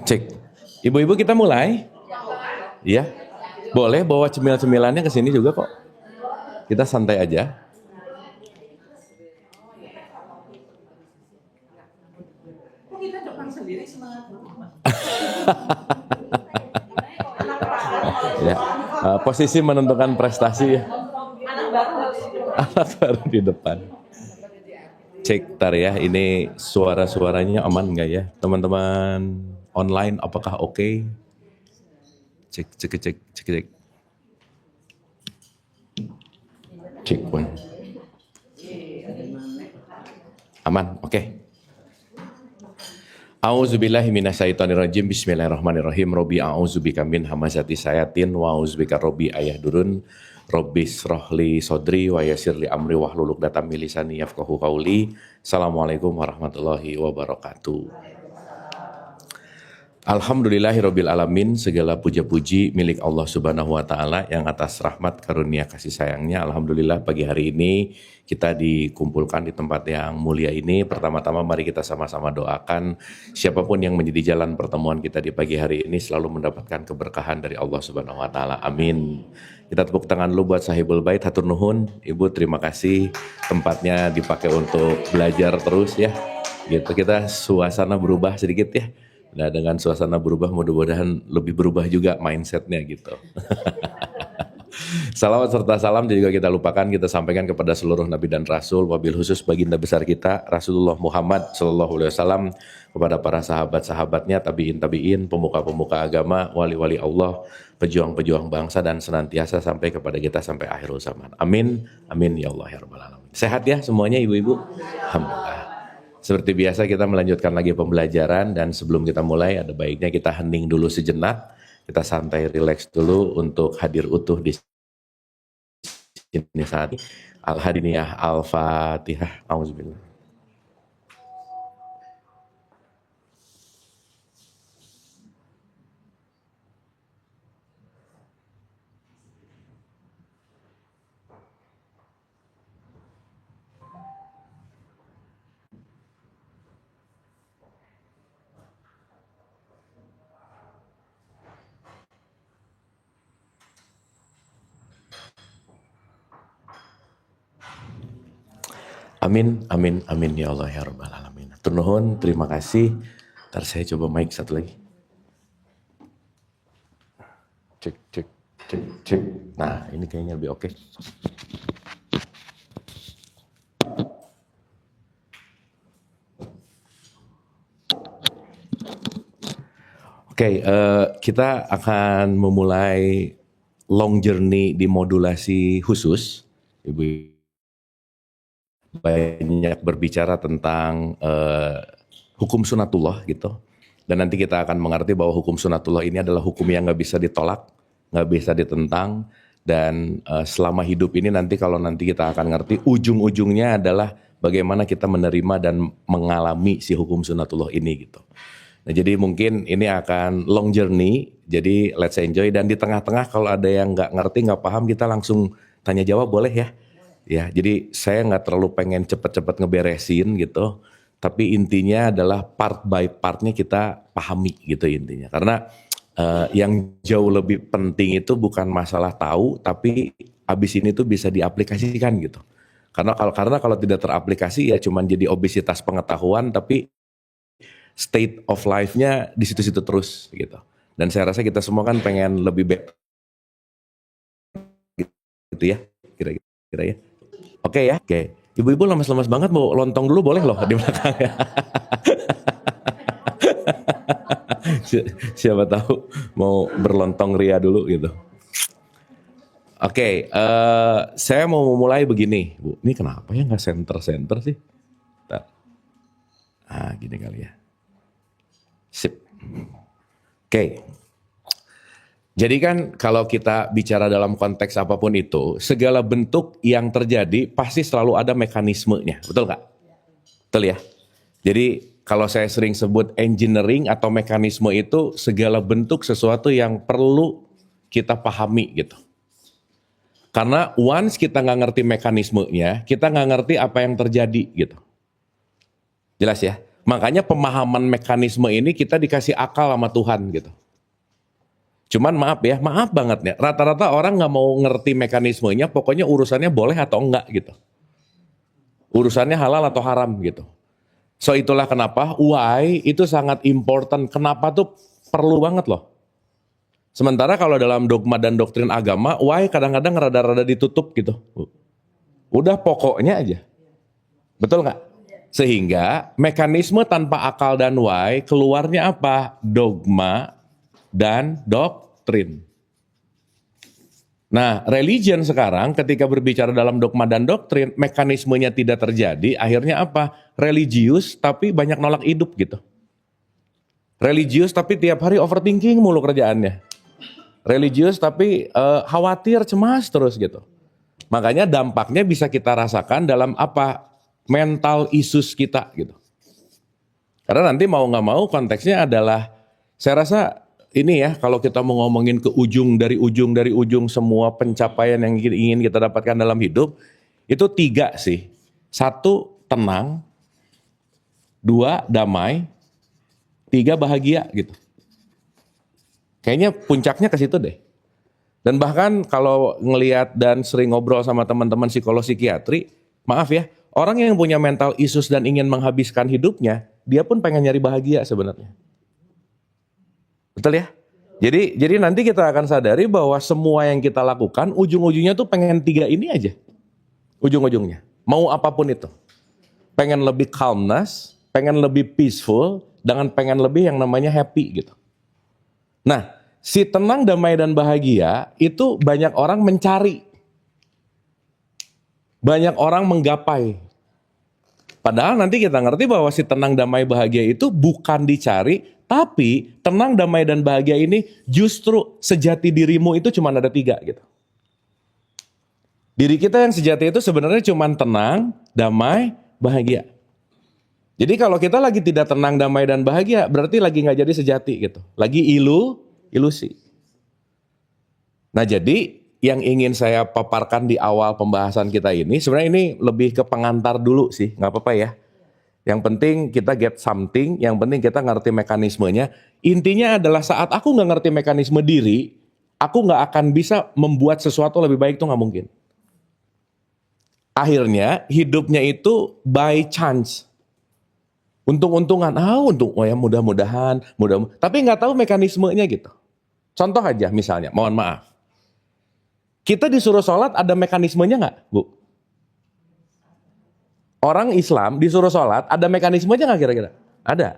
Cek. Ibu-ibu kita mulai? Iya. Boleh bawa cemil-cemilannya ke sini juga kok. Kita santai aja. Ya. Posisi menentukan prestasi ya. Anak baru di depan. Cek tar ya, ini suara-suaranya aman nggak ya? Teman-teman online apakah oke? Cek, cek, cek, cek, cek. Cek pun. Aman, oke. A'udzubillahi minasyaitonirrajim. Bismillahirrahmanirrahim. Robbi a'udzubika min hamazati sayatin wa a'udzubika robbi ayahdurun. Robbi srohli sodri wa yassirli amri wahlul 'uqdatam min lisani yafqahu qauli. Assalamualaikum warahmatullahi wabarakatuh. Alhamdulillahirabbil alamin, segala puja-puji milik Allah Subhanahu wa taala yang atas rahmat karunia kasih sayangnya. Alhamdulillah pagi hari ini kita dikumpulkan di tempat yang mulia ini. Pertama-tama mari kita sama-sama doakan siapapun yang menjadi jalan pertemuan kita di pagi hari ini selalu mendapatkan keberkahan dari Allah Subhanahu wa taala. Amin. Kita tepuk tangan dulu buat Sahibul Bait, hatur nuhun. Ibu terima kasih, tempatnya dipakai untuk belajar terus ya. Gitu, kita suasana berubah sedikit ya. Nah, dengan suasana berubah, mudah-mudahan lebih berubah juga mindsetnya gitu. Salawat serta salam juga kita lupakan, kita sampaikan kepada seluruh nabi dan rasul, wabil khusus baginda besar kita Rasulullah Muhammad SAW, kepada para sahabat-sahabatnya, tabiin, pemuka-pemuka agama, wali-wali Allah, pejuang-pejuang bangsa, dan senantiasa sampai kepada kita sampai akhir zaman. Amin, amin ya Allah ya Rabbal alamin. Sehat ya semuanya ibu-ibu? Alhamdulillah. Seperti biasa kita melanjutkan lagi pembelajaran, dan sebelum kita mulai ada baiknya kita hening dulu sejenak, kita santai rileks dulu untuk hadir utuh di sini saat ini. Al-Hadiniyah Al-Fatihah. Auzubillah. Amin, amin, amin ya Allah ya Rabbal alamin. Turnuhun, terima kasih. Ntar saya coba mic satu lagi. Cek, cek, cek, cek. Nah, ini kayaknya lebih oke. Oke, kita akan memulai long journey di modulasi khusus. Ibu banyak berbicara tentang hukum sunatullah gitu. Dan nanti kita akan mengerti bahwa hukum sunatullah ini adalah hukum yang nggak bisa ditolak, nggak bisa ditentang. Dan selama hidup ini nanti kalau nanti kita akan ngerti ujung-ujungnya adalah bagaimana kita menerima dan mengalami si hukum sunatullah ini gitu. Nah jadi mungkin ini akan long journey, jadi let's enjoy. Dan di tengah-tengah kalau ada yang nggak ngerti, nggak paham, kita langsung tanya jawab boleh ya. Ya, jadi saya nggak terlalu pengen cepet-cepet ngeberesin gitu, tapi intinya adalah part by partnya kita pahami gitu intinya. Karena yang jauh lebih penting itu bukan masalah tahu, tapi abis ini tuh bisa diaplikasikan gitu. Karena kalau tidak teraplikasi ya cuman jadi obesitas pengetahuan, tapi state of life-nya di situ-situ terus gitu. Dan saya rasa kita semua kan pengen lebih baik gitu ya, kira-kira ya. Oke ya, oke. Ibu-ibu lemas-lemas banget, mau lontong dulu boleh loh di belakang ya. Siapa tahu mau berlontong ria dulu gitu. Oke, saya mau memulai begini, Bu. Ini kenapa ya nggak center sih? Gini kali ya. Sip. Oke. Jadi kan kalau kita bicara dalam konteks apapun itu, segala bentuk yang terjadi pasti selalu ada mekanismenya, betul nggak? Betul ya? Jadi kalau saya sering sebut engineering atau mekanisme itu segala bentuk sesuatu yang perlu kita pahami gitu. Karena once kita nggak ngerti mekanismenya, kita nggak ngerti apa yang terjadi gitu. Jelas ya? Makanya pemahaman mekanisme ini kita dikasih akal sama Tuhan gitu. Cuman maaf ya, maaf banget ya. Rata-rata orang nggak mau ngerti mekanismenya, pokoknya urusannya boleh atau enggak gitu. Urusannya halal atau haram gitu. So itulah kenapa why itu sangat important. Kenapa tuh perlu banget loh. Sementara kalau dalam dogma dan doktrin agama, why kadang-kadang rada-rada ditutup gitu. Udah pokoknya aja. Betul nggak? Sehingga mekanisme tanpa akal dan why keluarnya apa? Dogma dan doktrin. Nah, religion sekarang ketika berbicara dalam dogma dan doktrin, mekanismenya tidak terjadi, akhirnya apa? Religius tapi banyak nolak hidup gitu. Religius tapi tiap hari overthinking mulu kerjaannya. Religius tapi khawatir, cemas terus gitu. Makanya dampaknya bisa kita rasakan dalam apa? Mental issues kita gitu. Karena nanti mau nggak mau konteksnya adalah, saya rasa ini ya, kalau kita mau ngomongin ke ujung dari ujung semua pencapaian yang ingin kita dapatkan dalam hidup, itu 3 sih. 1, tenang. 2, damai. 3, bahagia gitu. Kayaknya puncaknya ke situ deh. Dan bahkan kalau ngelihat dan sering ngobrol sama teman-teman psikolog psikiatri, maaf ya, orang yang punya mental issues dan ingin menghabiskan hidupnya, dia pun pengen nyari bahagia sebenarnya. Betul ya? Jadi nanti kita akan sadari bahwa semua yang kita lakukan ujung-ujungnya tuh pengen 3 ini aja. Ujung-ujungnya. Mau apapun itu. Pengen lebih calmness, pengen lebih peaceful, dengan pengen lebih yang namanya happy gitu. Nah, si tenang, damai, dan bahagia itu banyak orang mencari. Banyak orang menggapai. Padahal nanti kita ngerti bahwa si tenang, damai, bahagia itu bukan dicari, tapi tenang, damai, dan bahagia ini justru sejati dirimu itu cuma ada 3 gitu. Diri kita yang sejati itu sebenarnya cuma tenang, damai, bahagia. Jadi kalau kita lagi tidak tenang, damai, dan bahagia, berarti lagi nggak jadi sejati gitu. Lagi ilusi. Nah jadi yang ingin saya paparkan di awal pembahasan kita ini, sebenarnya ini lebih ke pengantar dulu sih, nggak apa-apa ya. Yang penting kita get something, yang penting kita ngerti mekanismenya. Intinya adalah saat aku nggak ngerti mekanisme diri, aku nggak akan bisa membuat sesuatu lebih baik, itu nggak mungkin. Akhirnya hidupnya itu by chance. Untung-untungan, oh ya mudah-mudahan, tapi nggak tahu mekanismenya gitu. Contoh aja misalnya, mohon maaf. Kita disuruh sholat ada mekanismenya nggak, Bu? Orang Islam disuruh sholat ada mekanismenya nggak kira-kira? Ada.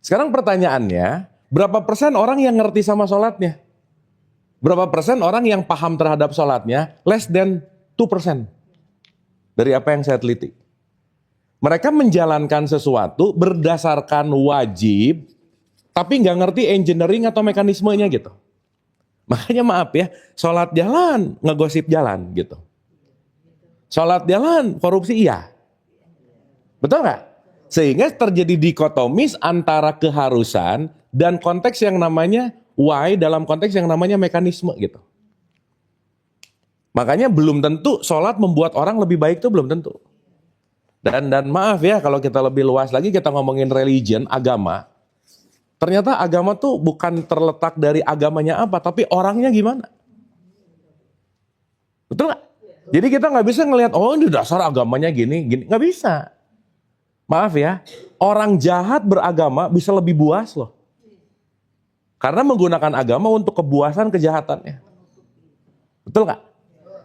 Sekarang pertanyaannya, berapa persen orang yang ngerti sama sholatnya? Berapa persen orang yang paham terhadap sholatnya? Less than 2% dari apa yang saya teliti. Mereka menjalankan sesuatu berdasarkan wajib, tapi nggak ngerti engineering atau mekanismenya gitu. Makanya maaf ya, sholat jalan, ngegosip jalan gitu. Sholat jalan, korupsi iya. Betul nggak? Sehingga terjadi dikotomis antara keharusan dan konteks yang namanya why dalam konteks yang namanya mekanisme gitu. Makanya belum tentu sholat membuat orang lebih baik itu belum tentu. Dan maaf ya kalau kita lebih luas lagi kita ngomongin religion, agama. Ternyata agama tuh bukan terletak dari agamanya apa, tapi orangnya gimana. Betul nggak? Jadi kita nggak bisa ngelihat, oh ini dasar agamanya gini, nggak bisa. Maaf ya, orang jahat beragama bisa lebih buas loh. Karena menggunakan agama untuk kebuasan kejahatannya. Betul nggak?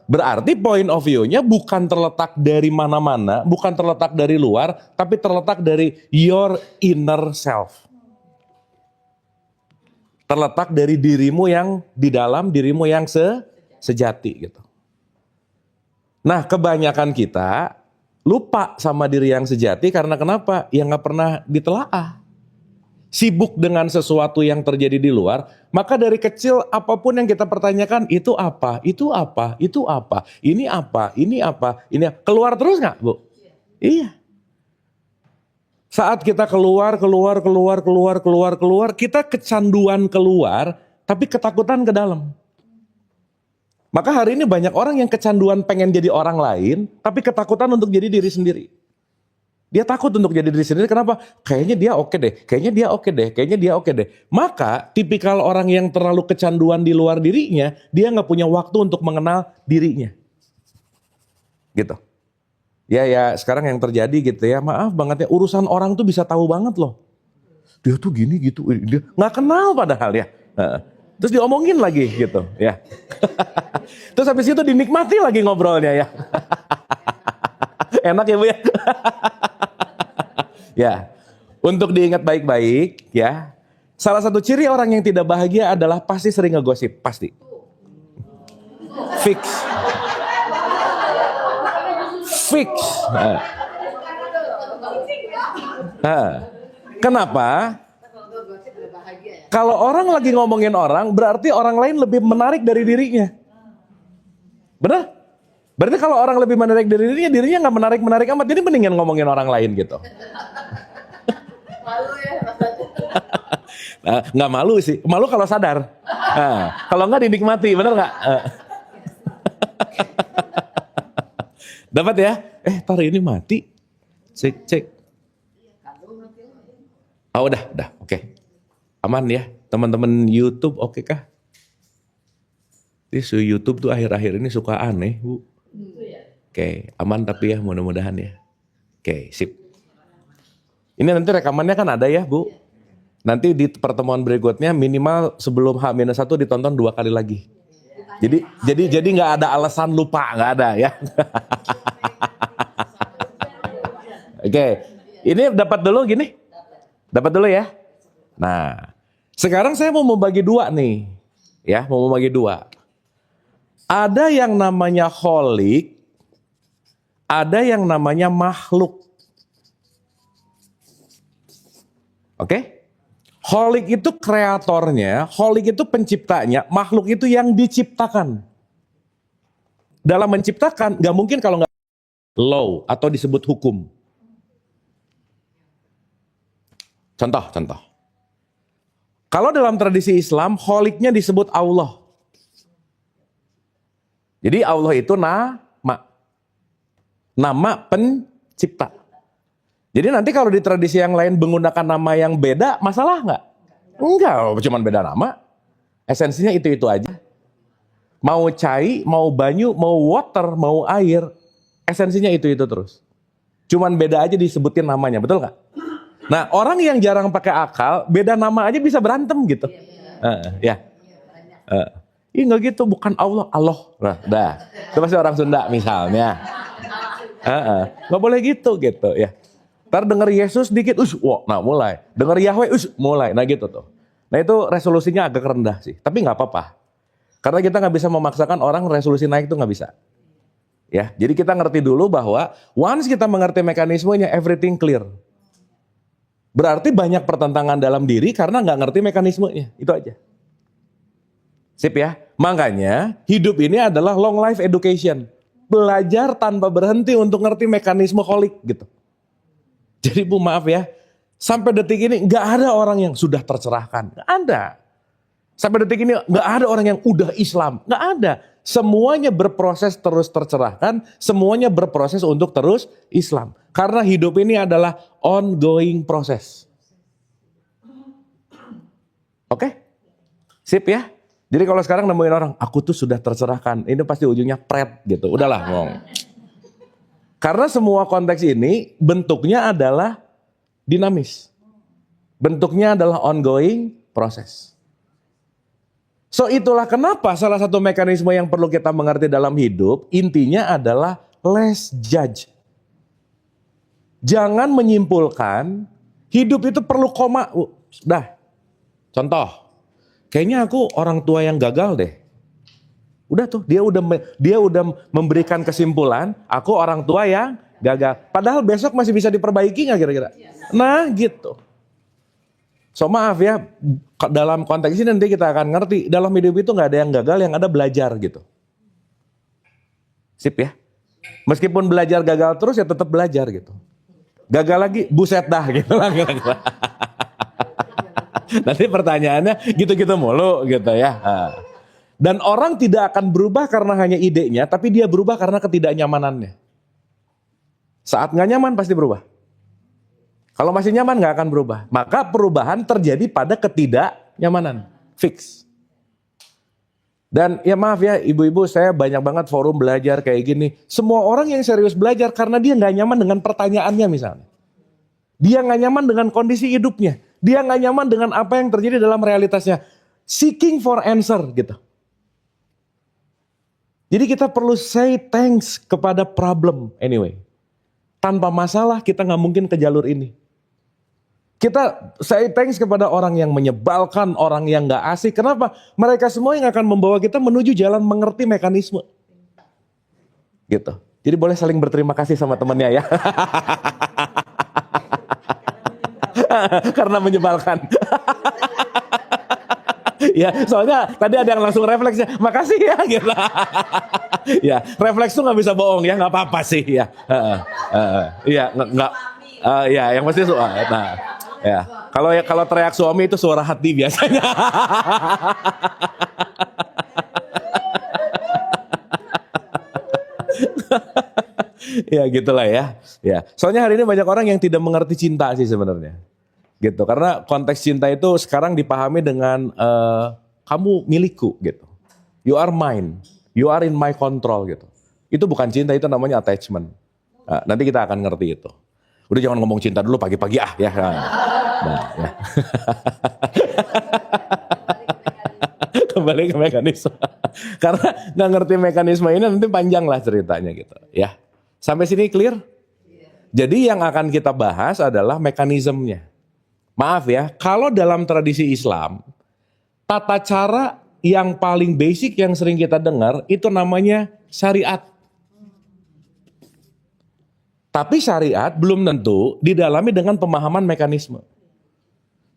Berarti point of view-nya bukan terletak dari mana-mana, bukan terletak dari luar, tapi terletak dari your inner self. Terletak dari dirimu yang di dalam, dirimu yang sejati gitu. Nah, kebanyakan kita lupa sama diri yang sejati karena kenapa? Ya nggak pernah ditelaah. Sibuk dengan sesuatu yang terjadi di luar, maka dari kecil apapun yang kita pertanyakan, itu apa, itu apa, itu apa, ini apa, ini apa, ini apa. Keluar terus nggak, Bu? Iya. Saat kita keluar, kita kecanduan keluar, tapi ketakutan ke dalam. Maka hari ini banyak orang yang kecanduan pengen jadi orang lain, tapi ketakutan untuk jadi diri sendiri. Dia takut untuk jadi diri sendiri, kenapa? Kayaknya dia oke deh, kayaknya dia oke deh, kayaknya dia oke deh. Maka tipikal orang yang terlalu kecanduan di luar dirinya, dia nggak punya waktu untuk mengenal dirinya. Gitu. Ya sekarang yang terjadi gitu ya, maaf banget ya, urusan orang tuh bisa tahu banget loh. Dia tuh gini gitu, dia nggak kenal padahal ya. Terus diomongin lagi gitu ya. Terus habis itu dinikmati lagi ngobrolnya ya. Enak ya Bu ya. Ya, untuk diingat baik-baik ya. Salah satu ciri orang yang tidak bahagia adalah pasti sering ngegosip, pasti. Fix. Fix. Kenapa? Kalau orang lagi ngomongin orang, berarti orang lain lebih menarik dari dirinya. Benar? Berarti kalau orang lebih menarik dari dirinya nggak menarik amat. Jadi mendingan ngomongin orang lain gitu. Malu ya rasanya. Nggak malu sih, malu kalau sadar. Kalau nggak dinikmati, benar nggak? Dapat ya? Tar ini mati. Cek. Oh udah, oke. Aman ya, teman-teman YouTube oke kah? Di YouTube tuh akhir-akhir ini suka aneh, Bu. Oke, aman tapi ya mudah-mudahan ya. Oke, sip. Ini nanti rekamannya kan ada ya, Bu. Nanti di pertemuan berikutnya minimal sebelum H-1 ditonton 2 kali lagi. Jadi nggak ada alasan lupa, nggak ada ya. Oke, ini dapat dulu gini. Dapat dulu ya. Nah, sekarang saya mau membagi 2 nih. Ya, mau membagi 2. Ada yang namanya kholik, ada yang namanya makhluk. Oke? Kholik itu kreatornya, kholik itu penciptanya, makhluk itu yang diciptakan. Dalam menciptakan, gak mungkin kalau gak law atau disebut hukum. Contoh. Kalau dalam tradisi Islam, kholiknya disebut Allah. Jadi Allah itu nama pencipta. Jadi nanti kalau di tradisi yang lain menggunakan nama yang beda, masalah nggak? Enggak, cuma beda nama. Esensinya itu aja. Mau cai, mau banyu, mau water, mau air, esensinya itu terus. Cuman beda aja disebutin namanya, betul nggak? Nah, orang yang jarang pakai akal, beda nama aja bisa berantem gitu. Ih nggak gitu, bukan Allah. Nah, itu pasti orang Sunda misalnya. Nggak boleh gitu ya. Ntar denger Yesus dikit, nah mulai. Denger Yahweh, mulai. Nah gitu tuh. Nah itu resolusinya agak rendah sih. Tapi nggak apa-apa. Karena kita nggak bisa memaksakan orang resolusi naik itu nggak bisa. Ya, jadi kita ngerti dulu bahwa once kita mengerti mekanismenya, everything clear. Berarti banyak pertentangan dalam diri karena nggak ngerti mekanismenya. Itu aja. Sip ya. Makanya hidup ini adalah long life education. Belajar tanpa berhenti untuk ngerti mekanisme kholik gitu. Jadi Bu maaf ya, sampai detik ini nggak ada orang yang sudah tercerahkan, nggak ada. Sampai detik ini nggak ada orang yang udah Islam, nggak ada. Semuanya berproses terus tercerahkan, semuanya berproses untuk terus Islam. Karena hidup ini adalah ongoing proses. Oke? Sip ya? Jadi kalau sekarang nemuin orang, aku tuh sudah tercerahkan, ini pasti ujungnya pret gitu, udahlah ngomong. Karena semua konteks ini bentuknya adalah dinamis. Bentuknya adalah ongoing proses. So itulah kenapa salah satu mekanisme yang perlu kita mengerti dalam hidup, intinya adalah less judge. Jangan menyimpulkan hidup itu perlu koma. Dah, contoh, kayaknya aku orang tua yang gagal deh. Udah tuh, dia udah memberikan kesimpulan, aku orang tua yang gagal. Padahal besok masih bisa diperbaiki nggak kira-kira? Nah gitu. So maaf ya, dalam konteks ini nanti kita akan ngerti, dalam hidup itu nggak ada yang gagal, yang ada belajar gitu. Sip ya. Meskipun belajar gagal terus ya tetap belajar gitu. Gagal lagi, buset dah gitu lah. Nanti pertanyaannya gitu-gitu mulu gitu ya. Dan orang tidak akan berubah karena hanya idenya, tapi dia berubah karena ketidaknyamanannya. Saat nggak nyaman pasti berubah. Kalau masih nyaman nggak akan berubah. Maka perubahan terjadi pada ketidaknyamanan. Fix. Dan ya maaf ya ibu-ibu, saya banyak banget forum belajar kayak gini. Semua orang yang serius belajar karena dia nggak nyaman dengan pertanyaannya misalnya. Dia nggak nyaman dengan kondisi hidupnya. Dia nggak nyaman dengan apa yang terjadi dalam realitasnya. Seeking for answer gitu. Jadi kita perlu say thanks kepada problem anyway. Tanpa masalah kita nggak mungkin ke jalur ini. Kita say thanks kepada orang yang menyebalkan, orang yang nggak asik. Kenapa? Mereka semua yang akan membawa kita menuju jalan mengerti mekanisme. Gitu. Jadi boleh saling berterima kasih sama temannya ya. Karena menyebalkan. Ya, soalnya tadi ada yang langsung refleksnya, makasih ya gitu. Ya, refleks tuh nggak bisa bohong ya, nggak apa-apa sih ya. Iya, nggak. Ya, yang pasti soal. Nah, ya. Kalau teriak suami itu suara hati biasanya. Ya gitulah ya. Ya. Soalnya hari ini banyak orang yang tidak mengerti cinta sih sebenarnya. Gitu. Karena konteks cinta itu sekarang dipahami dengan kamu milikku gitu. You are mine. You are in my control gitu. Itu bukan cinta, itu namanya attachment. Nah, nanti kita akan ngerti itu. Udah jangan ngomong cinta dulu pagi-pagi ya. Nah, ya. Kembali ke mekanisme. Karena nggak ngerti mekanisme ini nanti panjang lah ceritanya gitu. Ya. Sampai sini clear? Jadi yang akan kita bahas adalah mekanismenya. Maaf ya, kalau dalam tradisi Islam, tata cara yang paling basic yang sering kita dengar itu namanya syariat. Tapi syariat belum tentu didalami dengan pemahaman mekanisme.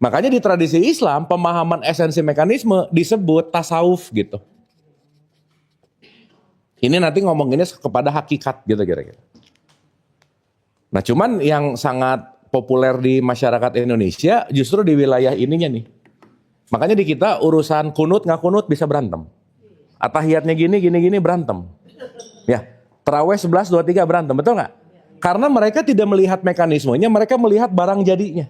Makanya di tradisi Islam, pemahaman esensi mekanisme disebut tasawuf gitu. Ini nanti ngomonginnya kepada hakikat gitu kira-kira. Nah cuman yang sangat populer di masyarakat Indonesia justru di wilayah ininya nih. Makanya di kita urusan kunut nggak kunut bisa berantem. Atahiyatnya gini berantem. Ya, tarawih 11, 23 berantem, betul nggak? Karena mereka tidak melihat mekanismenya, mereka melihat barang jadinya.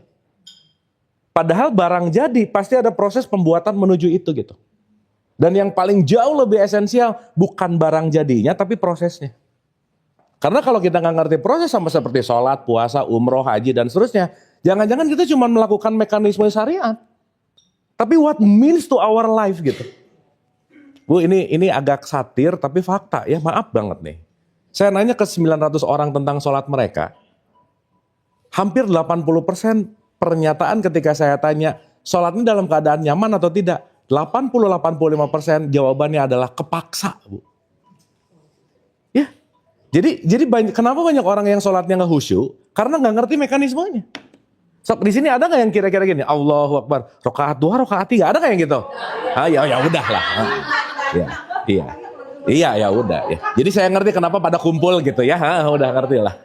Padahal barang jadi pasti ada proses pembuatan menuju itu gitu. Dan yang paling jauh lebih esensial bukan barang jadinya tapi prosesnya. Karena kalau kita nggak ngerti proses sama seperti sholat, puasa, umroh, haji dan seterusnya, jangan-jangan kita cuma melakukan mekanisme syariat. Tapi what means to our life gitu. Bu, ini agak satir tapi fakta ya, maaf banget nih. Saya nanya ke 900 orang tentang sholat mereka. Hampir 80% pernyataan ketika saya tanya, sholat ini dalam keadaan nyaman atau tidak? 80-85% jawabannya adalah kepaksa, Bu. Ya. Jadi kenapa banyak orang yang sholatnya nggak khusyuk? Karena nggak ngerti mekanismenya. So, di sini ada nggak yang kira-kira gini? Allahu Akbar, rakaat 2, rakaat 3, ada nggak yang gitu? Ya udah lah. Iya ya udah. Ya. Jadi saya ngerti kenapa pada kumpul gitu ya. Udah ngerti lah.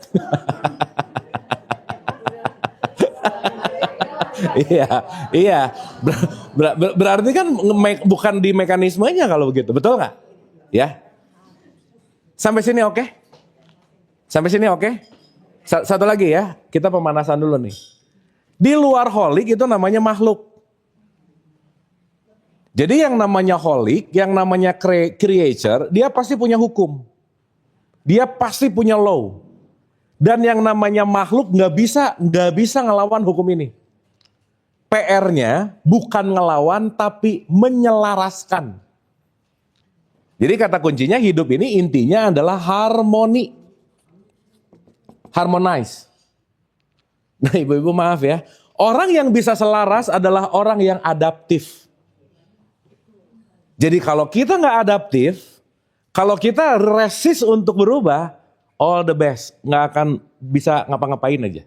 Iya. Berarti kan bukan di mekanismenya kalau begitu, betul nggak? Ya. Sampai sini oke? Sampai sini oke? Satu lagi ya, kita pemanasan dulu nih. Di luar holik itu namanya makhluk. Jadi yang namanya holik, yang namanya creator, dia pasti punya hukum. Dia pasti punya law. Dan yang namanya makhluk nggak bisa ngelawan hukum ini. PR-nya bukan ngelawan tapi menyelaraskan. Jadi kata kuncinya hidup ini intinya adalah harmoni. Harmonize. Nah ibu-ibu maaf ya. Orang yang bisa selaras adalah orang yang adaptif. Jadi kalau kita nggak adaptif, kalau kita resist untuk berubah, all the best. Nggak akan bisa ngapa-ngapain aja.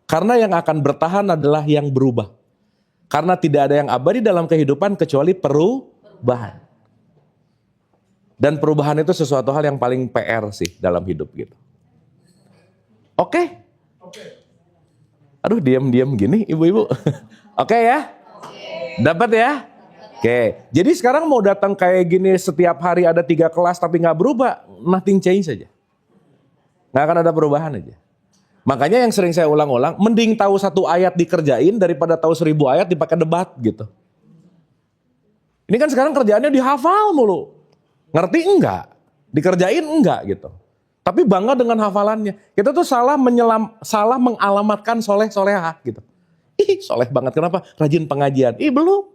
Karena yang akan bertahan adalah yang berubah. Karena tidak ada yang abadi dalam kehidupan kecuali perubahan. Dan perubahan itu sesuatu hal yang paling PR sih dalam hidup gitu. Oke? Aduh diam-diam gini ibu-ibu. Oke ya? Dapat ya? Oke, jadi sekarang mau datang kayak gini setiap hari ada 3 kelas tapi nggak berubah, nothing change saja. Nggak akan ada perubahan aja. Makanya yang sering saya ulang-ulang, mending tahu 1 ayat dikerjain daripada tahu 1000 ayat dipakai debat gitu. Ini kan sekarang kerjaannya dihafal mulu. Ngerti enggak? Dikerjain enggak gitu. Tapi bangga dengan hafalannya. Kita tuh salah mengalamatkan soleh solehah gitu. Ih soleh banget, kenapa? Rajin pengajian. Ih belum.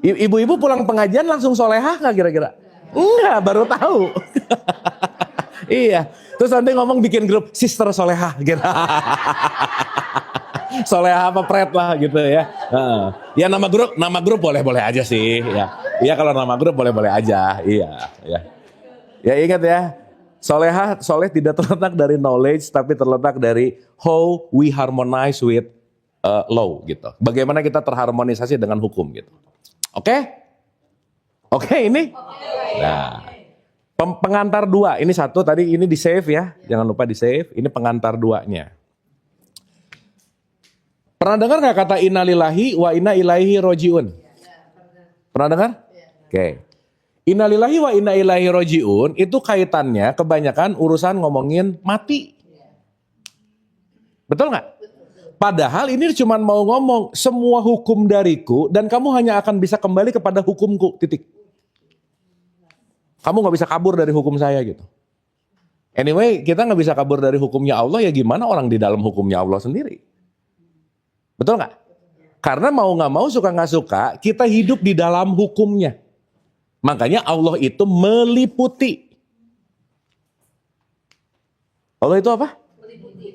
Ibu-ibu pulang pengajian langsung solehah nggak kira-kira? Enggak, baru tahu. Iya. Terus nanti ngomong bikin grup sister solehah gitu. Solehah apa pret lah gitu ya. Ya nama grup boleh-boleh aja sih. Ya. Iya kalau nama grup boleh-boleh aja. Iya. Ya. Ya ingat ya. Soleh tidak terletak dari knowledge tapi terletak dari how we harmonize with law gitu. Bagaimana kita terharmonisasi dengan hukum gitu. Oke? Oke ini? Nah, pengantar 2. Ini 1 tadi, ini di save ya. Jangan lupa di save. Ini pengantar 2-nya. Pernah dengar gak kata innalillahi wa inna ilaihi rojiun? Pernah dengar? Oke. Innalillahi wa inna ilaihi rojiun itu kaitannya kebanyakan urusan ngomongin mati. Betul gak? Padahal ini cuma mau ngomong semua hukum dariku dan kamu hanya akan bisa kembali kepada hukumku, titik. Kamu gak bisa kabur dari hukum saya gitu. Anyway, kita gak bisa kabur dari hukumnya Allah, ya gimana orang di dalam hukumnya Allah sendiri. Betul gak? Karena mau gak mau, suka gak suka, kita hidup di dalam hukumnya. Makanya Allah itu meliputi. Allah itu apa?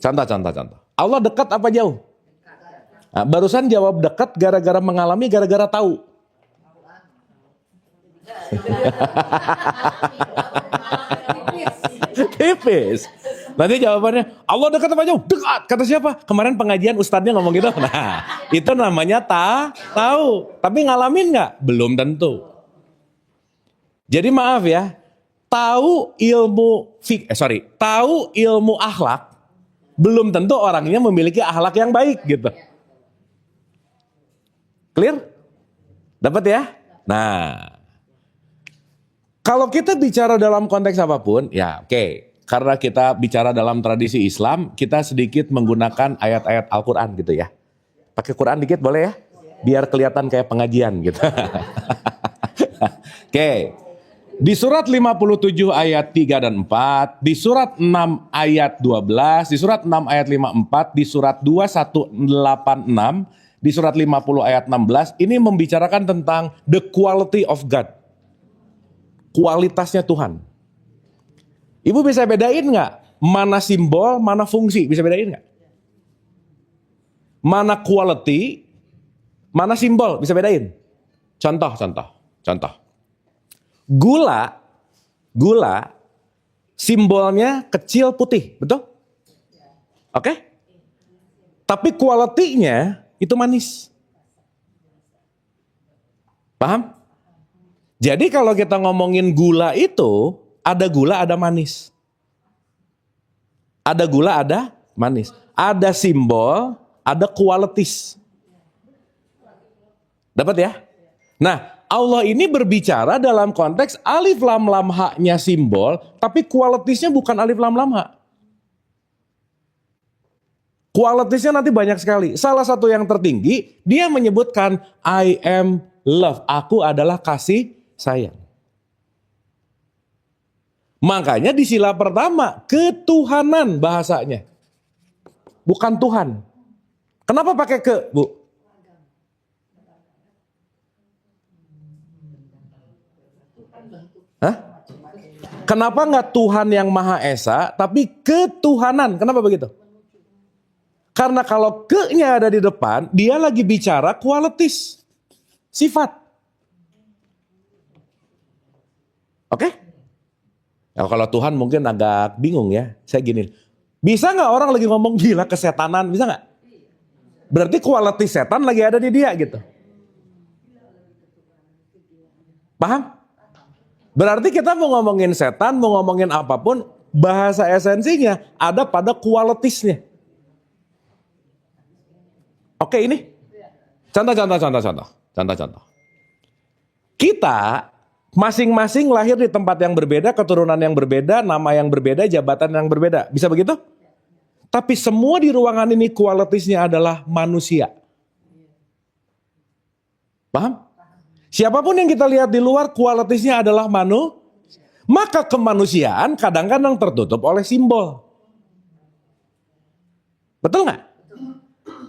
Contoh. Allah dekat apa jauh? Nah, barusan jawab dekat gara-gara mengalami, gara-gara tahu. Tipis. Nanti jawabannya, Allah dekat apa jauh? Dekat. Kata siapa? Kemarin pengajian ustadznya ngomong gitu. Nah, itu namanya tahu. Tapi ngalamin nggak? Belum tentu. Jadi maaf ya, tahu ilmu akhlak, belum tentu orangnya memiliki akhlak yang baik gitu. Clear? Dapat ya? Nah, kalau kita bicara dalam konteks apapun, ya oke. Karena kita bicara dalam tradisi Islam, kita sedikit menggunakan ayat-ayat Al-Quran gitu ya. Pakai Quran dikit boleh ya? Biar kelihatan kayak pengajian gitu. Oke. Di surat 57 ayat 3 dan 4, di surat 6 ayat 12, di surat 6 ayat 54, di surat 2186, di surat 50 ayat 16, ini membicarakan tentang the quality of God. Kualitasnya Tuhan. Ibu bisa bedain nggak? Mana simbol, mana fungsi? Bisa bedain nggak? Mana quality, mana simbol? Bisa bedain? Contoh. Gula, simbolnya kecil putih, betul? Oke? Tapi quality-nya itu manis. Paham? Jadi kalau kita ngomongin gula itu, ada gula, ada manis. Ada gula, ada manis. Ada simbol, ada qualities. Dapat ya? Nah, Allah ini berbicara dalam konteks alif lam lam ha-nya simbol, tapi qualitiesnya bukan alif lam lam ha. Qualitiesnya nanti banyak sekali. Salah satu yang tertinggi, dia menyebutkan I am love. Aku adalah kasih sayang. Makanya di sila pertama, ketuhanan bahasanya. Bukan Tuhan. Kenapa pakai ke, Bu? Hah? Kenapa nggak Tuhan yang Maha Esa, tapi ketuhanan? Kenapa begitu? Karena kalau ke-nya ada di depan, dia lagi bicara qualities, sifat. Oke? Ya, kalau Tuhan mungkin agak bingung ya. Saya gini, bisa nggak orang lagi ngomong gila kesetanan? Bisa nggak? Berarti qualities setan lagi ada di dia gitu. Paham? Berarti kita mau ngomongin setan, mau ngomongin apapun, bahasa esensinya ada pada qualitiesnya. Oke ini, contoh. Contoh-contoh. Kita masing-masing lahir di tempat yang berbeda, keturunan yang berbeda, nama yang berbeda, jabatan yang berbeda. Bisa begitu? Tapi semua di ruangan ini kualitasnya adalah manusia. Paham? Siapapun yang kita lihat di luar kualitasnya adalah manusia. Maka kemanusiaan kadang-kadang tertutup oleh simbol. Betul nggak?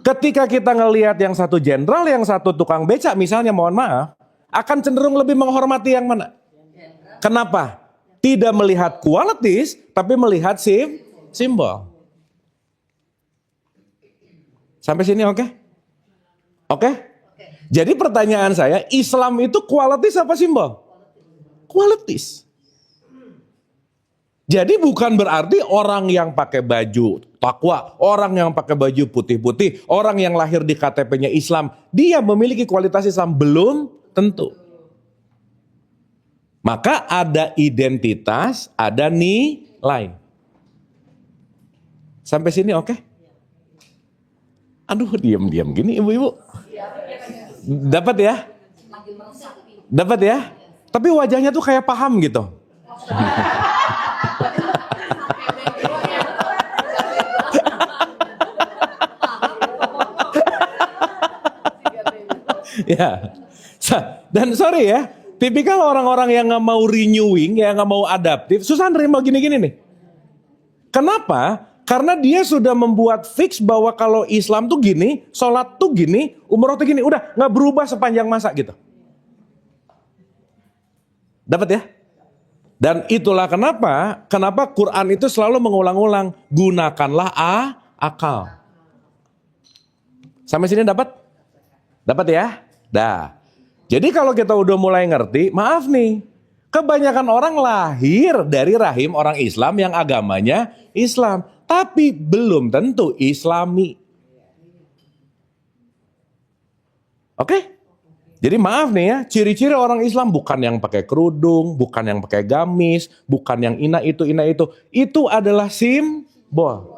Ketika kita ngelihat yang satu jenderal, yang satu tukang becak misalnya, mohon maaf, akan cenderung lebih menghormati yang mana? Kenapa? Tidak melihat kualitas, tapi melihat simbol. Sampai sini oke? Oke? Jadi pertanyaan saya, Islam itu kualitas apa simbol? Kualitas. Jadi bukan berarti orang yang pakai baju takwa, orang yang pakai baju putih-putih, orang yang lahir di KTP-nya Islam, dia memiliki kualitas Islam, belum tentu. Maka ada identitas, ada nilai. Sampai sini oke? Aduh, diam-diam gini ibu-ibu. Dapat ya? Dapat ya? Tapi wajahnya tuh kayak paham gitu. Ya. Dan sorry ya, tipikal orang-orang yang nggak mau renewing, yang nggak mau adaptif, susah nerima gini-gini nih. Kenapa? Karena dia sudah membuat fix bahwa kalau Islam tuh gini, sholat tuh gini, umroh tuh gini, udah nggak berubah sepanjang masa gitu. Dapat ya? Dan itulah kenapa Quran itu selalu mengulang-ulang, gunakanlah akal. Sampai sini dapat? Dapat ya? Dah. Jadi kalau kita udah mulai ngerti, maaf nih, kebanyakan orang lahir dari rahim orang Islam yang agamanya Islam, tapi belum tentu Islami. Oke? Jadi maaf nih ya, ciri-ciri orang Islam bukan yang pakai kerudung, bukan yang pakai gamis, bukan yang ina itu. Itu adalah simbol.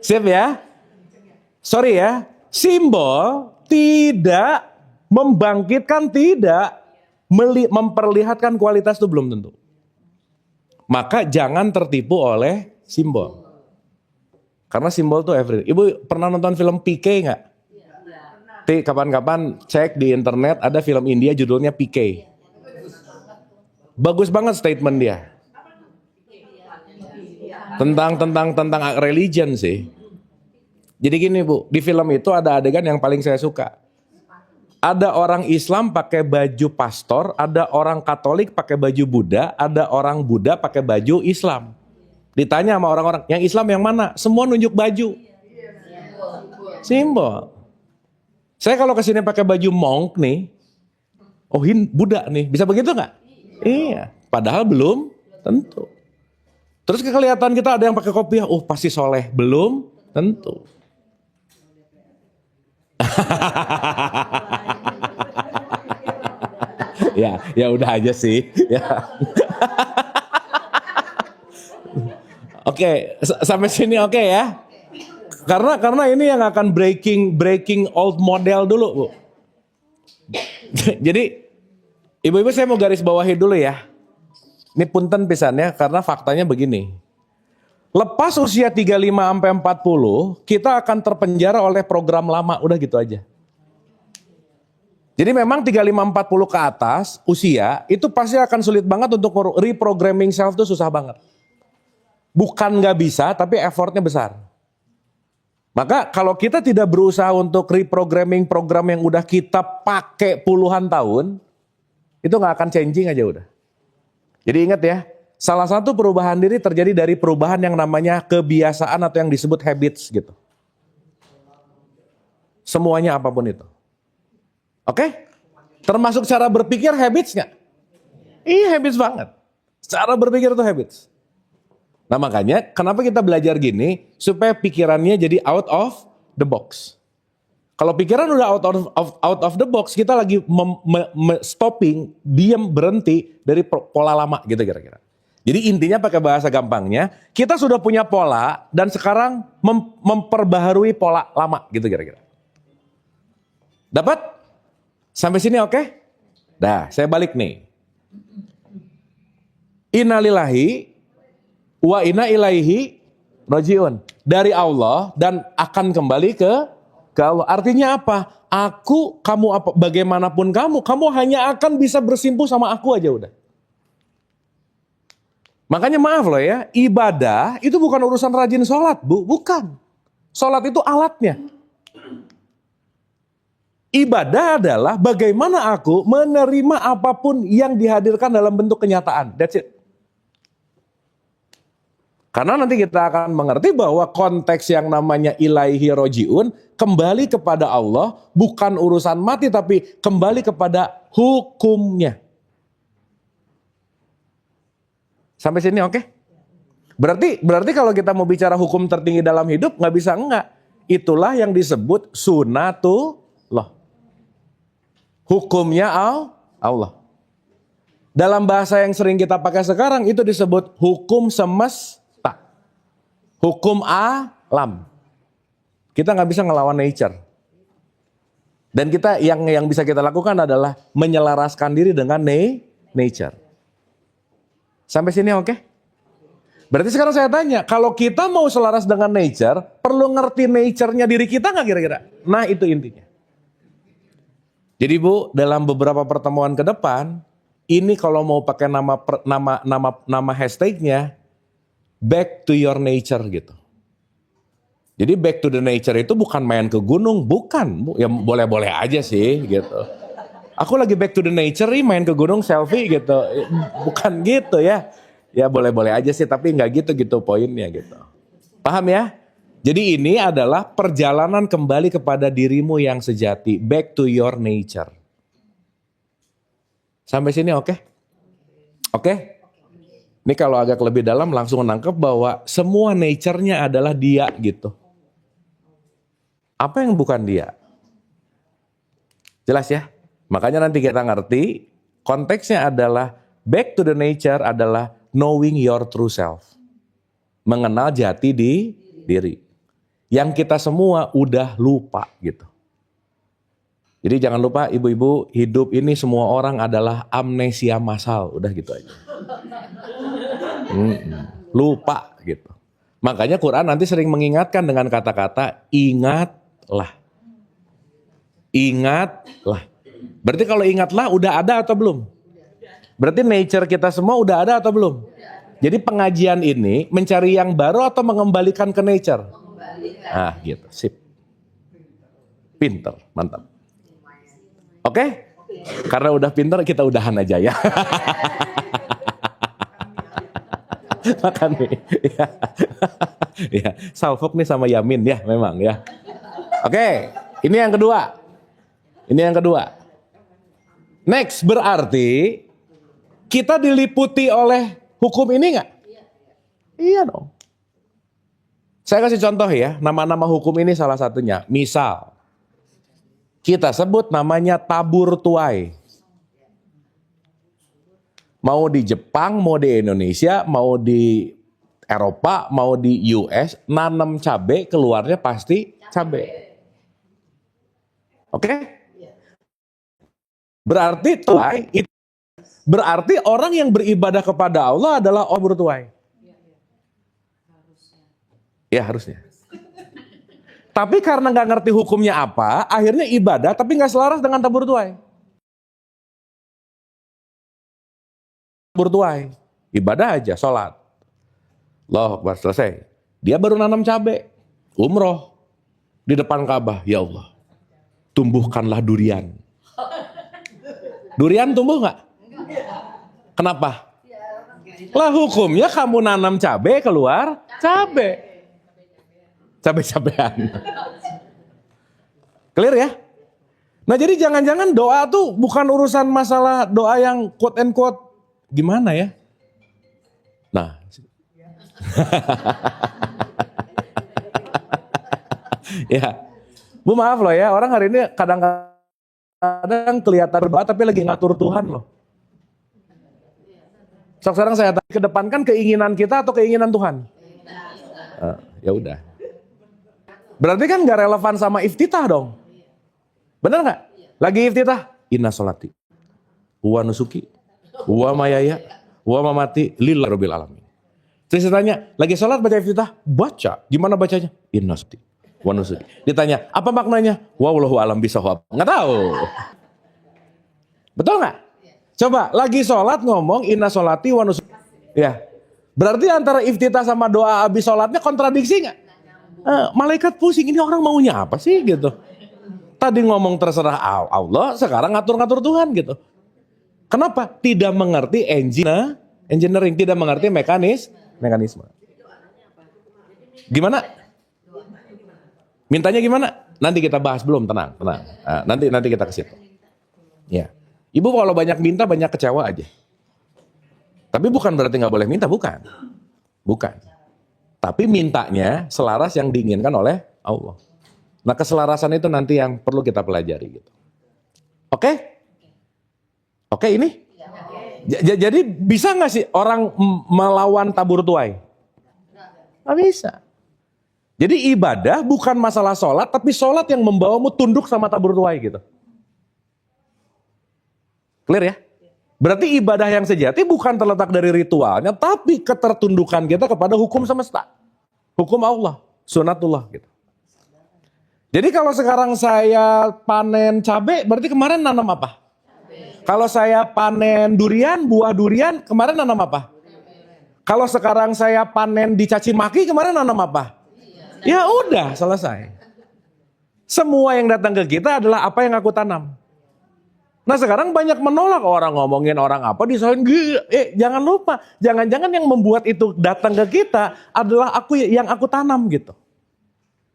Siap ya? Sorry ya, simbol tidak membangkitkan, tidak memperlihatkan kualitas itu belum tentu. Maka jangan tertipu oleh simbol. Karena simbol tuh everything. Ibu pernah nonton film PK nggak? Kapan-kapan cek di internet, ada film India judulnya PK. Bagus banget statement dia. Tentang religion sih. Jadi gini Bu, di film itu ada adegan yang paling saya suka. Ada orang Islam pakai baju pastor, ada orang Katolik pakai baju Buddha, ada orang Buddha pakai baju Islam. Ditanya sama orang-orang, yang Islam yang mana? Semua nunjuk baju. Simbol. Saya kalau kesini pakai baju monk nih, Buddha nih, bisa begitu nggak? Iya, padahal belum tentu. Terus kelihatan kita ada yang pakai kopiah, pasti soleh, belum tentu. ya udah aja sih. Ya. Oke, sampai sini oke ya. Karena ini yang akan breaking old model dulu, Bu. Jadi ibu-ibu saya mau garis bawahi dulu ya. Ini punten pisannya karena faktanya begini. Lepas usia 35 sampai 40, kita akan terpenjara oleh program lama, udah gitu aja. Jadi memang 35-40 ke atas usia itu pasti akan sulit banget untuk reprogramming self itu susah banget. Bukan nggak bisa, tapi effortnya besar. Maka kalau kita tidak berusaha untuk reprogramming program yang udah kita pakai puluhan tahun, itu nggak akan changing aja udah. Jadi ingat ya, salah satu perubahan diri terjadi dari perubahan yang namanya kebiasaan atau yang disebut habits gitu. Semuanya apapun itu. Oke? Termasuk cara berpikir habits nggak? Iya habits banget. Cara berpikir itu habits. Nah makanya kenapa kita belajar gini? Supaya pikirannya jadi out of the box. Kalau pikiran udah out of the box, kita lagi stopping, diam, berhenti dari pola lama gitu kira-kira. Jadi intinya pakai bahasa gampangnya, kita sudah punya pola dan sekarang memperbaharui pola lama gitu kira-kira. Dapat? Sampai sini oke? Dah, saya balik nih. Innalillahi wa inna ilaihi rajiun. Dari Allah dan akan kembali ke Allah. Artinya apa? Aku, kamu apa, bagaimanapun kamu hanya akan bisa bersimpuh sama aku aja udah. Makanya maaf loh ya, ibadah itu bukan urusan rajin sholat, Bu. Bukan. Sholat itu alatnya. Ibadah adalah bagaimana aku menerima apapun yang dihadirkan dalam bentuk kenyataan. That's it. Karena nanti kita akan mengerti bahwa konteks yang namanya ilaihi rojiun kembali kepada Allah, bukan urusan mati tapi kembali kepada hukumnya. Sampai sini oke? Berarti kalau kita mau bicara hukum tertinggi dalam hidup nggak bisa enggak. Itulah yang disebut sunatullah. Hukumnya Allah. Dalam bahasa yang sering kita pakai sekarang itu disebut hukum semesta. Hukum alam. Kita nggak bisa ngelawan nature. Dan kita yang bisa kita lakukan adalah menyelaraskan diri dengan nature. Sampai sini oke? Berarti sekarang saya tanya, kalau kita mau selaras dengan nature, perlu ngerti nature-nya diri kita nggak kira-kira? Nah itu intinya. Jadi Bu, dalam beberapa pertemuan ke depan, ini kalau mau pakai nama hashtagnya, back to your nature gitu. Jadi back to the nature itu bukan main ke gunung, bukan. Ya boleh-boleh aja sih gitu. Aku lagi back to the nature nih, main ke gunung selfie gitu. Bukan gitu ya. Ya boleh-boleh aja sih, tapi nggak gitu poinnya gitu. Paham ya? Jadi ini adalah perjalanan kembali kepada dirimu yang sejati. Back to your nature. Sampai sini oke? Oke? Ini kalau agak lebih dalam langsung nangkep bahwa semua nature-nya adalah dia gitu. Apa yang bukan dia? Jelas ya? Makanya nanti kita ngerti konteksnya adalah back to the nature adalah knowing your true self. Mengenal jati diri. Yang kita semua udah lupa gitu. Jadi jangan lupa ibu-ibu, hidup ini semua orang adalah amnesia massal. Udah gitu aja. Lupa gitu. Makanya Quran nanti sering mengingatkan dengan kata-kata ingatlah. Ingatlah. Berarti kalau ingatlah udah ada atau belum? Berarti nature kita semua udah ada atau belum? Jadi pengajian ini mencari yang baru atau mengembalikan ke nature? Ah gitu, sip. Pinter, mantap. Oke? Karena udah pinter kita udahan aja ya. Makan nih. Ya, Salfok nih sama Yamin ya memang ya. Oke, ini yang kedua. Next, berarti kita diliputi oleh hukum ini nggak? Iya dong. Saya kasih contoh ya, nama-nama hukum ini salah satunya. Misal, kita sebut namanya tabur tuai. Mau di Jepang, mau di Indonesia, mau di Eropa, mau di US, nanam cabai keluarnya pasti cabai. Oke? Berarti tuai, berarti orang yang beribadah kepada Allah adalah orang bertuai. Ya harusnya. Tapi karena nggak ngerti hukumnya apa, akhirnya ibadah tapi nggak selaras dengan tabur tuai. Tabur tuai, ibadah aja, sholat. Allahu Akbar, selesai. Dia baru nanam cabai, umroh di depan Ka'bah. Ya Allah, tumbuhkanlah durian. Durian tumbuh nggak? Kenapa? Lah hukumnya kamu nanam cabai keluar cabai. Cabai-cabean. Clear ya? Nah jadi jangan-jangan doa tuh bukan urusan masalah doa yang quote and quote gimana ya? Nah. Ya. Bu maaf loh ya, orang hari ini kadang-kadang kelihatan berdoa tapi lagi ngatur Tuhan loh. Sekarang saya tanya, kedepankan keinginan kita atau keinginan Tuhan? Ya udah. Berarti kan nggak relevan sama iftitah dong. Benar nggak? Lagi iftitah, inna sholati, wa nusuki, wa mayaya, wa mamati, lillahi rabbil alamin. Terus saya tanya, lagi sholat baca iftitah? Baca. Gimana bacanya? Inna sholati, wa nusuki. Ditanya, apa maknanya? Wallahu alam bisawab. Nggak tahu. Betul nggak? Coba, lagi sholat ngomong inna sholati wa nusuki. Ya. Berarti antara iftitah sama doa habis sholatnya kontradiksi nggak? Malaikat pusing, ini orang maunya apa sih gitu. Tadi ngomong terserah Allah, sekarang ngatur-ngatur Tuhan gitu. Kenapa? Tidak mengerti engineering, tidak mengerti mekanisme. Gimana? Mintanya gimana? Nanti kita bahas, belum, tenang. Nanti kita ke situ. Ya. Ibu kalau banyak minta, banyak kecewa aja. Tapi bukan berarti nggak boleh minta, bukan. Tapi mintanya selaras yang diinginkan oleh Allah. Nah, keselarasan itu nanti yang perlu kita pelajari gitu. Oke ini? Jadi bisa nggak sih orang melawan tabur tuai? Nggak bisa. Jadi ibadah bukan masalah sholat, tapi sholat yang membawamu tunduk sama tabur tuai gitu. Clear ya? Berarti ibadah yang sejati bukan terletak dari ritualnya, tapi ketertundukan kita kepada hukum semesta. Hukum Allah, sunatullah gitu. Jadi kalau sekarang saya panen cabai, berarti kemarin nanam apa? Kalau saya panen durian, buah durian, kemarin nanam apa? Kalau sekarang saya panen dicaci maki, kemarin nanam apa? Ya udah, selesai. Semua yang datang ke kita adalah apa yang aku tanam. Nah sekarang banyak menolak orang ngomongin orang apa, disalahin, jangan lupa, jangan-jangan yang membuat itu datang ke kita adalah yang aku tanam gitu.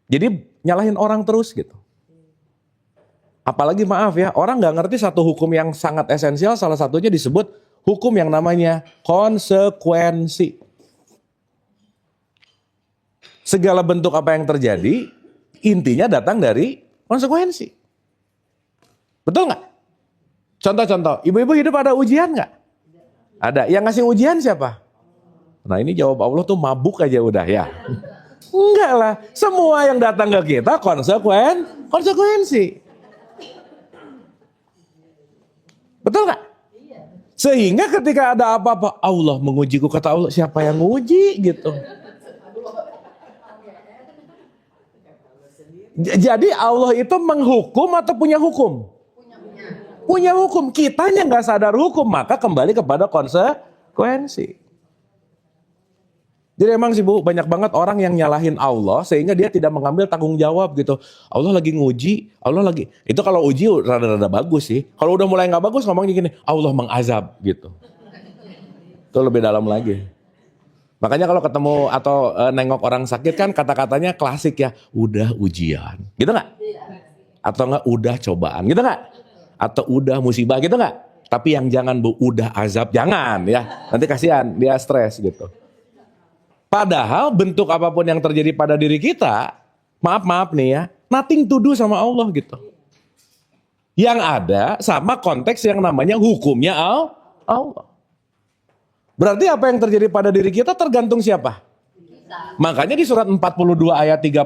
Jadi nyalahin orang terus gitu. Apalagi maaf ya, orang nggak ngerti satu hukum yang sangat esensial, salah satunya disebut hukum yang namanya konsekuensi. Segala bentuk apa yang terjadi, intinya datang dari konsekuensi. Betul nggak? Contoh-contoh, ibu-ibu hidup ada ujian nggak? Ada. Yang ngasih ujian siapa? Nah ini jawab Allah tuh mabuk aja udah ya. Enggak lah, semua yang datang ke kita konsekuensi. Betul nggak? Sehingga ketika ada apa-apa, Allah mengujiku, kata Allah, siapa yang nguji gitu. Jadi Allah itu menghukum atau punya hukum? Punya hukum. Kitanya nggak sadar hukum, maka kembali kepada konsekuensi. Jadi emang sih Bu, banyak banget orang yang nyalahin Allah sehingga dia tidak mengambil tanggung jawab gitu. Allah lagi nguji, itu kalau uji rada-rada bagus sih. Kalau udah mulai nggak bagus ngomongnya gini, Allah mengazab gitu. Itu lebih dalam lagi. Makanya kalau ketemu atau nengok orang sakit kan kata-katanya klasik ya, udah ujian, gitu nggak? Atau nggak udah cobaan, gitu nggak? Atau udah musibah, gitu nggak? Tapi yang jangan Bu, udah azab, jangan ya. Nanti kasihan, dia stres gitu. Padahal bentuk apapun yang terjadi pada diri kita, maaf nih ya, nothing to do sama Allah gitu. Yang ada sama konteks yang namanya hukumnya Allah. Berarti apa yang terjadi pada diri kita tergantung siapa? Makanya di surat 42 ayat 30,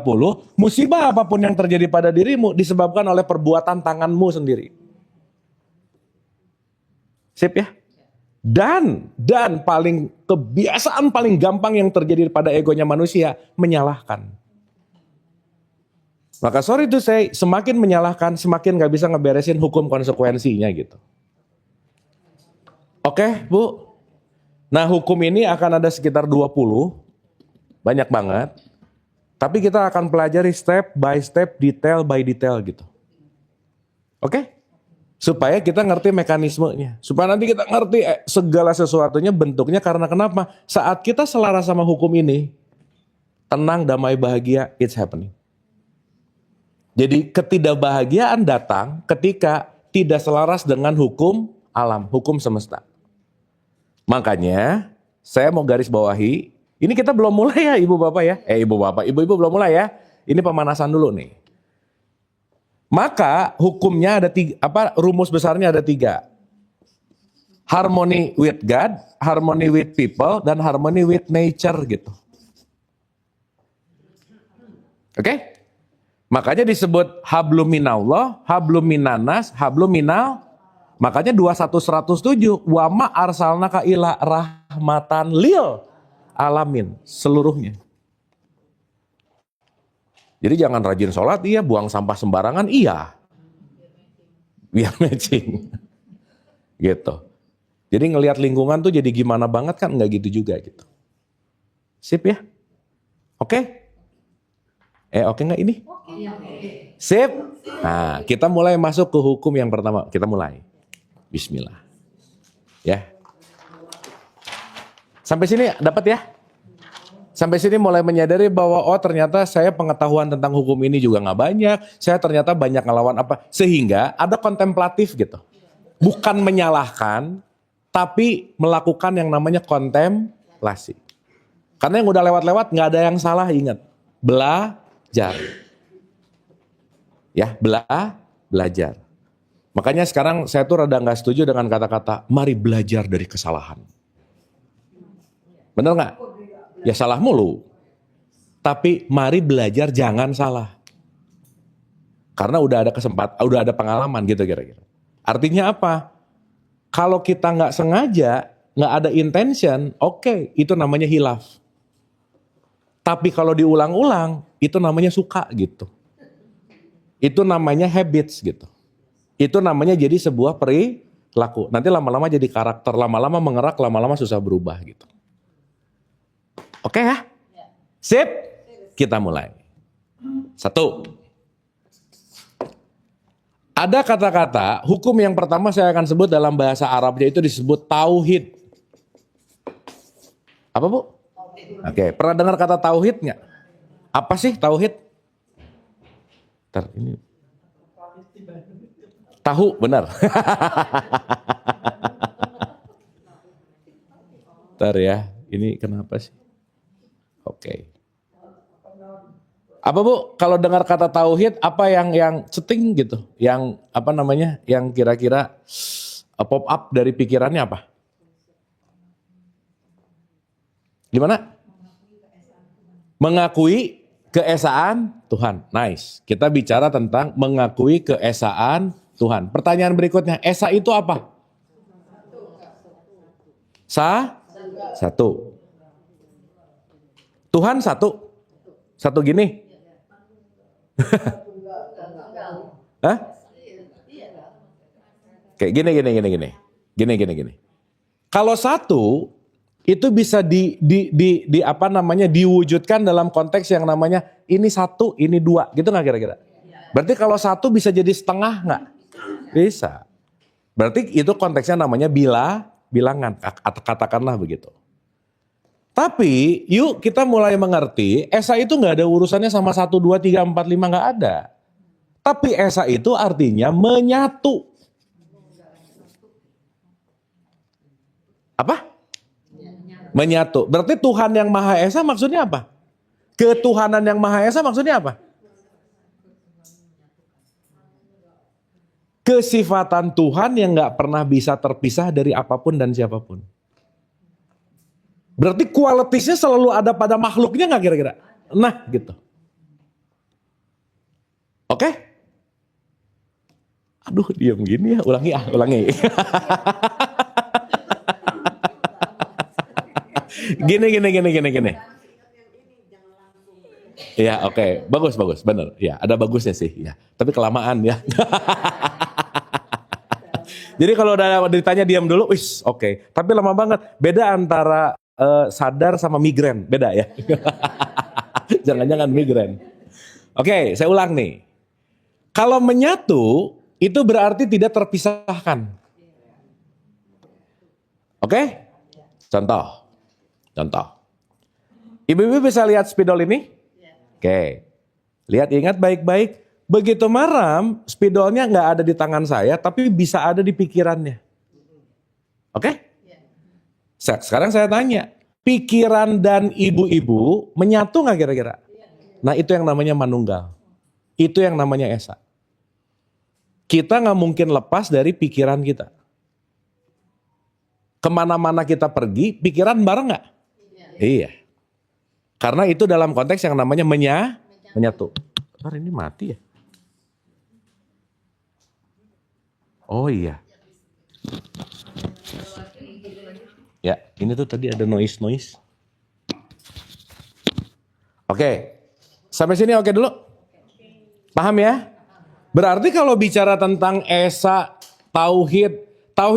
musibah apapun yang terjadi pada dirimu disebabkan oleh perbuatan tanganmu sendiri. Sip ya? Dan kebiasaan paling gampang yang terjadi pada egonya manusia, menyalahkan. Maka sorry to say, semakin menyalahkan, semakin gak bisa ngeberesin hukum konsekuensinya gitu. Oke, Bu. Nah hukum ini akan ada sekitar 20, banyak banget. Tapi kita akan pelajari step by step, detail by detail gitu. Oke? Supaya kita ngerti mekanismenya. Supaya nanti kita ngerti segala sesuatunya, bentuknya, karena kenapa? Saat kita selaras sama hukum ini, tenang, damai, bahagia, it's happening. Jadi ketidakbahagiaan datang ketika tidak selaras dengan hukum alam, hukum semesta. Makanya saya mau garis bawahi, ini kita belum mulai ya ibu bapak ya. Ibu-ibu belum mulai ya. Ini pemanasan dulu nih. Maka hukumnya ada tiga, rumus besarnya ada 3. Harmony with God, harmony with people, dan harmony with nature gitu. Oke? Makanya disebut hablum minallah, hablum minanas, hablum minal. Makanya 21:107, wa ma arsalnaka ila rahmatan lil alamin, seluruhnya. Jadi jangan rajin sholat, iya, buang sampah sembarangan, iya. Biar matching. Gitu. Jadi ngelihat lingkungan tuh jadi gimana banget kan, nggak gitu juga gitu. Sip ya? Oke? Oke nggak ini? Sip? Nah, kita mulai masuk ke hukum yang pertama. Kita mulai. Bismillah. Ya. Sampai sini dapat ya? Sampai sini mulai menyadari bahwa oh ternyata saya pengetahuan tentang hukum ini juga nggak banyak. Saya ternyata banyak ngelawan apa. Sehingga ada kontemplatif gitu. Bukan menyalahkan, tapi melakukan yang namanya kontemplasi. Karena yang udah lewat-lewat nggak ada yang salah, ingat. Belajar. Ya, belajar. Makanya sekarang saya tuh rada nggak setuju dengan kata-kata mari belajar dari kesalahan. Bener nggak? Ya salah mulu. Tapi mari belajar jangan salah. Karena udah ada kesempatan, udah ada pengalaman gitu kira-kira. Artinya apa? Kalau kita nggak sengaja, nggak ada intention, oke, itu namanya hilaf. Tapi kalau diulang-ulang, itu namanya suka gitu. Itu namanya habits gitu. Itu namanya jadi sebuah perilaku. Nanti lama-lama jadi karakter, lama-lama mengerak, lama-lama susah berubah gitu. Oke ya? Sip? Kita mulai. 1. Ada kata-kata, hukum yang pertama saya akan sebut dalam bahasa Arabnya itu disebut tauhid. Apa Bu? Oke, pernah dengar kata tauhid nggak? Apa sih tauhid? Ini. Tahu, benar. Ntar ya, ini kenapa sih? Oke. Apa Bu, kalau dengar kata tauhid, apa yang ceting gitu? Yang apa namanya? Yang kira-kira pop up dari pikirannya apa? Gimana? Mengakui keesaan Tuhan. Nice. Kita bicara tentang mengakui keesaan Tuhan. Pertanyaan berikutnya, esa itu apa? Satu. Tuhan satu. Satu gini. Hah? Kayak gini. Kalau satu itu bisa di apa namanya diwujudkan dalam konteks yang namanya ini satu, ini dua, gitu nggak kira-kira? Berarti kalau satu bisa jadi setengah nggak? Bisa. Berarti itu konteksnya namanya bilangan, katakanlah begitu. Tapi yuk kita mulai mengerti, esa itu nggak ada urusannya sama 1, 2, 3, 4, 5, nggak ada. Tapi esa itu artinya menyatu. Apa? Menyatu. Berarti Tuhan yang Maha Esa maksudnya apa? Ketuhanan yang Maha Esa maksudnya apa? Kesifatan Tuhan yang nggak pernah bisa terpisah dari apapun dan siapapun. Berarti kualitasnya selalu ada pada makhluknya nggak kira-kira? Nah gitu. Oke? Aduh diam gini ya, ulangi. Gini. Ya oke, bagus, bener. Ya ada bagusnya sih, ya. Tapi kelamaan ya. Jadi kalau udah ditanya diam dulu, wis oke. Tapi lama banget. Beda antara sadar sama migrain, beda ya. Jangan-jangan migrain. Oke, saya ulang nih. Kalau menyatu itu berarti tidak terpisahkan. Oke? Contoh. Ibu-ibu bisa lihat spidol ini? Oke. Lihat, ingat baik-baik. Begitu maram, spidolnya nggak ada di tangan saya, tapi bisa ada di pikirannya. Oke? Sekarang saya tanya, pikiran dan ibu-ibu menyatu nggak kira-kira? Nah itu yang namanya manunggal. Itu yang namanya esa. Kita nggak mungkin lepas dari pikiran kita. Kemana-mana kita pergi, pikiran bareng nggak? Iya. Karena itu dalam konteks yang namanya menyatu. Bentar, ini mati ya? Oh iya. Ya, ini tuh tadi ada noise. Oke. Sampai sini oke dulu? Paham ya? Berarti kalau bicara tentang esa, tauhid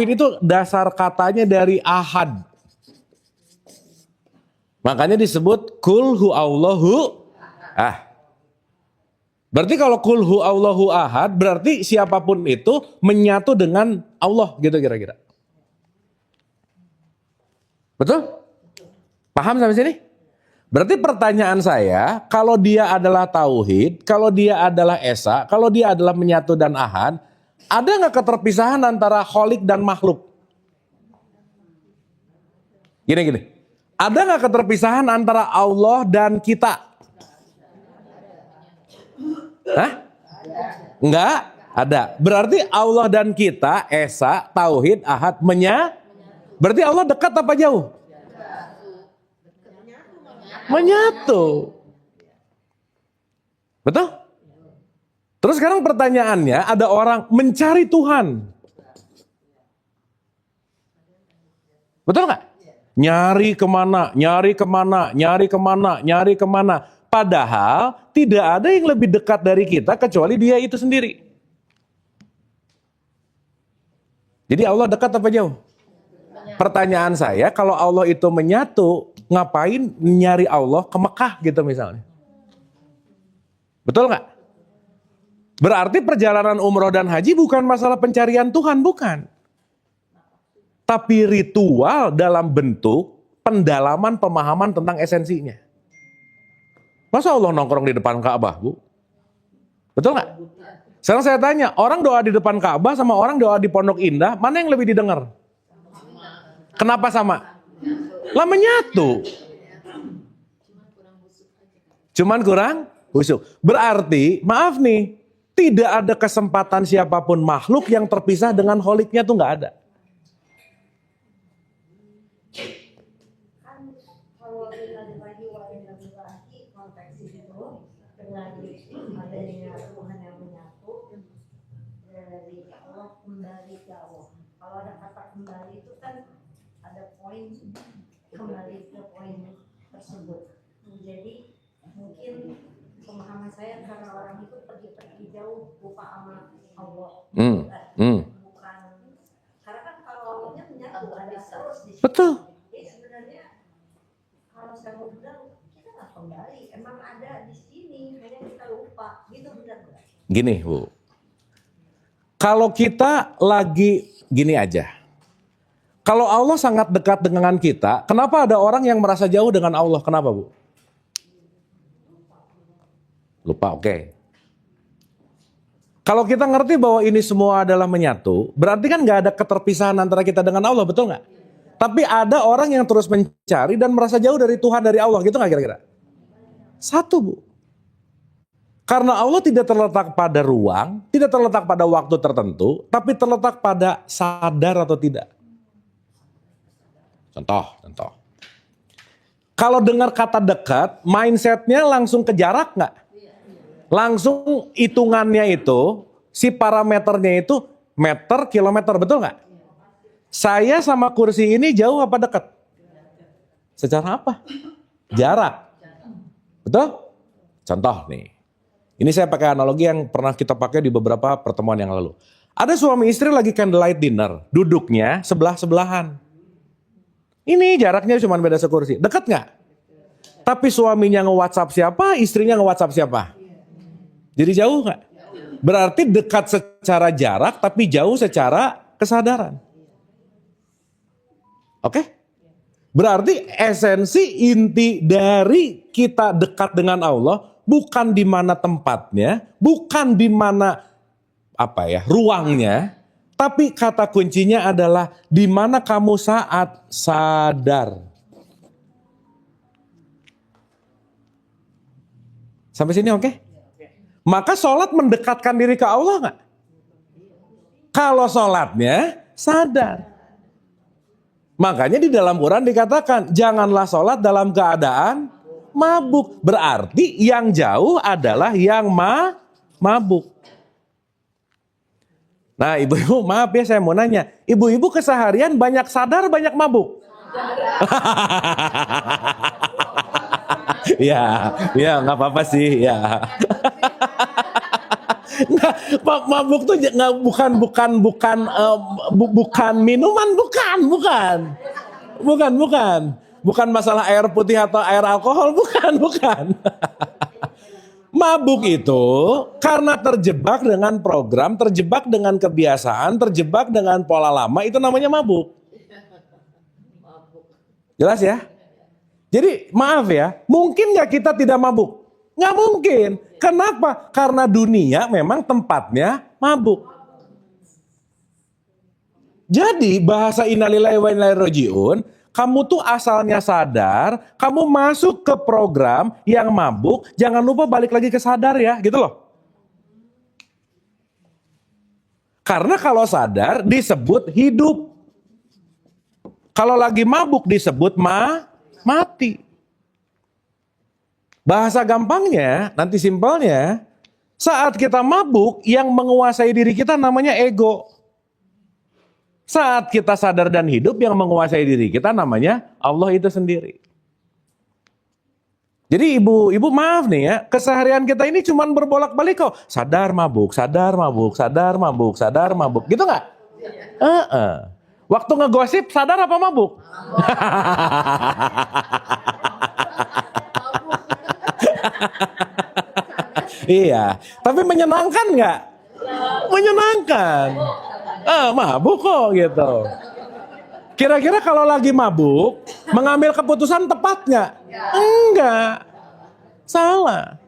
itu dasar katanya dari ahad. Makanya disebut kul hu Allahu ah. Berarti kalau kul hu Allahu ahad berarti siapapun itu menyatu dengan Allah gitu kira-kira. Betul? Paham sampai sini? Berarti pertanyaan saya, kalau dia adalah tauhid, kalau dia adalah esa, kalau dia adalah menyatu dan ahad, ada nggak keterpisahan antara kholik dan makhluk? Gini. Ada nggak keterpisahan antara Allah dan kita? Hah? Nggak ada. Berarti Allah dan kita, esa, tauhid, ahad, berarti Allah dekat apa jauh? Menyatu. Betul? Terus sekarang pertanyaannya, ada orang mencari Tuhan. Betul nggak? Nyari kemana. Padahal tidak ada yang lebih dekat dari kita kecuali dia itu sendiri. Jadi Allah dekat apa jauh? Pertanyaan saya, kalau Allah itu menyatu, ngapain nyari Allah ke Mekah gitu misalnya? Betul nggak? Berarti perjalanan umroh dan haji bukan masalah pencarian Tuhan, bukan. Tapi ritual dalam bentuk pendalaman pemahaman tentang esensinya. Masa Allah nongkrong di depan Ka'bah, Bu? Betul nggak? Sekarang saya tanya, orang doa di depan Ka'bah sama orang doa di Pondok Indah, mana yang lebih didengar? Kenapa sama? Lah menyatu. Cuman kurang khusyuk. Berarti, maaf nih, tidak ada kesempatan siapapun makhluk yang terpisah dengan holiknya tuh nggak ada. Kalau kita dibagi konteks itu dengan adanya Tuhan yang menyatu dari Allah kembali ke Allah. Kalau ada kata kembali itu kan ada poin kembali ke poin tersebut. Jadi mungkin pemahaman saya karena orang itu pergi jauh lupa sama Allah. Bukan karena kan kalau Allahnya menyatu ada terus di situ. Betul. Jadi sebenarnya kalau saya mau bilang kita nggak kembali, emang ada di sini hanya kita lupa, gitu benar nggak? Gini Bu, kalau kita lagi gini aja, kalau Allah sangat dekat dengan kita, kenapa ada orang yang merasa jauh dengan Allah? Kenapa Bu? Lupa, oke. Kalau kita ngerti bahwa ini semua adalah menyatu, berarti kan nggak ada keterpisahan antara kita dengan Allah, betul nggak? Tapi ada orang yang terus mencari dan merasa jauh dari Tuhan, dari Allah, gitu nggak kira-kira? Satu Bu. Karena Allah tidak terletak pada ruang, tidak terletak pada waktu tertentu, tapi terletak pada sadar atau tidak. Contoh. Kalau dengar kata dekat, mindsetnya langsung ke jarak nggak? Langsung hitungannya itu, si parameternya itu meter, kilometer, betul nggak? Saya sama kursi ini jauh apa dekat? Secara apa? Jarak. Betul? Contoh nih. Ini saya pakai analogi yang pernah kita pakai di beberapa pertemuan yang lalu. Ada suami istri lagi candlelight dinner, duduknya sebelah-sebelahan. Ini jaraknya cuma beda sekursi. Dekat nggak? Tapi suaminya nge-WhatsApp siapa, istrinya nge-WhatsApp siapa? Jadi jauh nggak? Berarti dekat secara jarak, tapi jauh secara kesadaran. Oke? Berarti esensi inti dari kita dekat dengan Allah bukan di mana tempatnya, bukan di mana ruangnya, tapi kata kuncinya adalah di mana kamu saat sadar. Sampai sini oke? Maka sholat mendekatkan diri ke Allah nggak? Kalau sholatnya sadar. Makanya di dalam Quran dikatakan, janganlah sholat dalam keadaan mabuk. Berarti yang jauh adalah yang mabuk. Nah ibu-ibu maaf ya saya mau nanya, ibu-ibu keseharian banyak sadar banyak mabuk? Ya, ya nggak apa-apa sih ya. Nggak, mabuk tuh nggak bukan minuman, bukan masalah air putih atau air alkohol, bukan. Mabuk itu karena terjebak dengan program, terjebak dengan kebiasaan, terjebak dengan pola lama, itu namanya mabuk. Jelas ya? Jadi maaf ya, mungkin nggak kita tidak mabuk? Nggak mungkin. Kenapa? Karena dunia memang tempatnya mabuk. Jadi bahasa innalillahi wa inna ilaihi raji'un, kamu tuh asalnya sadar, kamu masuk ke program yang mabuk, jangan lupa balik lagi ke sadar ya, gitu loh. Karena kalau sadar disebut hidup. Kalau lagi mabuk disebut mati. Bahasa gampangnya, nanti simpelnya, saat kita mabuk, yang menguasai diri kita namanya ego. Saat kita sadar dan hidup, yang menguasai diri kita namanya Allah itu sendiri. Jadi ibu maaf nih ya, keseharian kita ini cuma berbolak-balik kok. Sadar mabuk, sadar mabuk, sadar mabuk, sadar mabuk. Gitu nggak? Waktu ngegosip sadar apa mabuk? Iya, tapi menyenangkan nggak? Menyenangkan. Mabuk kok gitu. Kira-kira kalau lagi mabuk, mengambil keputusan tepat nggak? Enggak. Salah.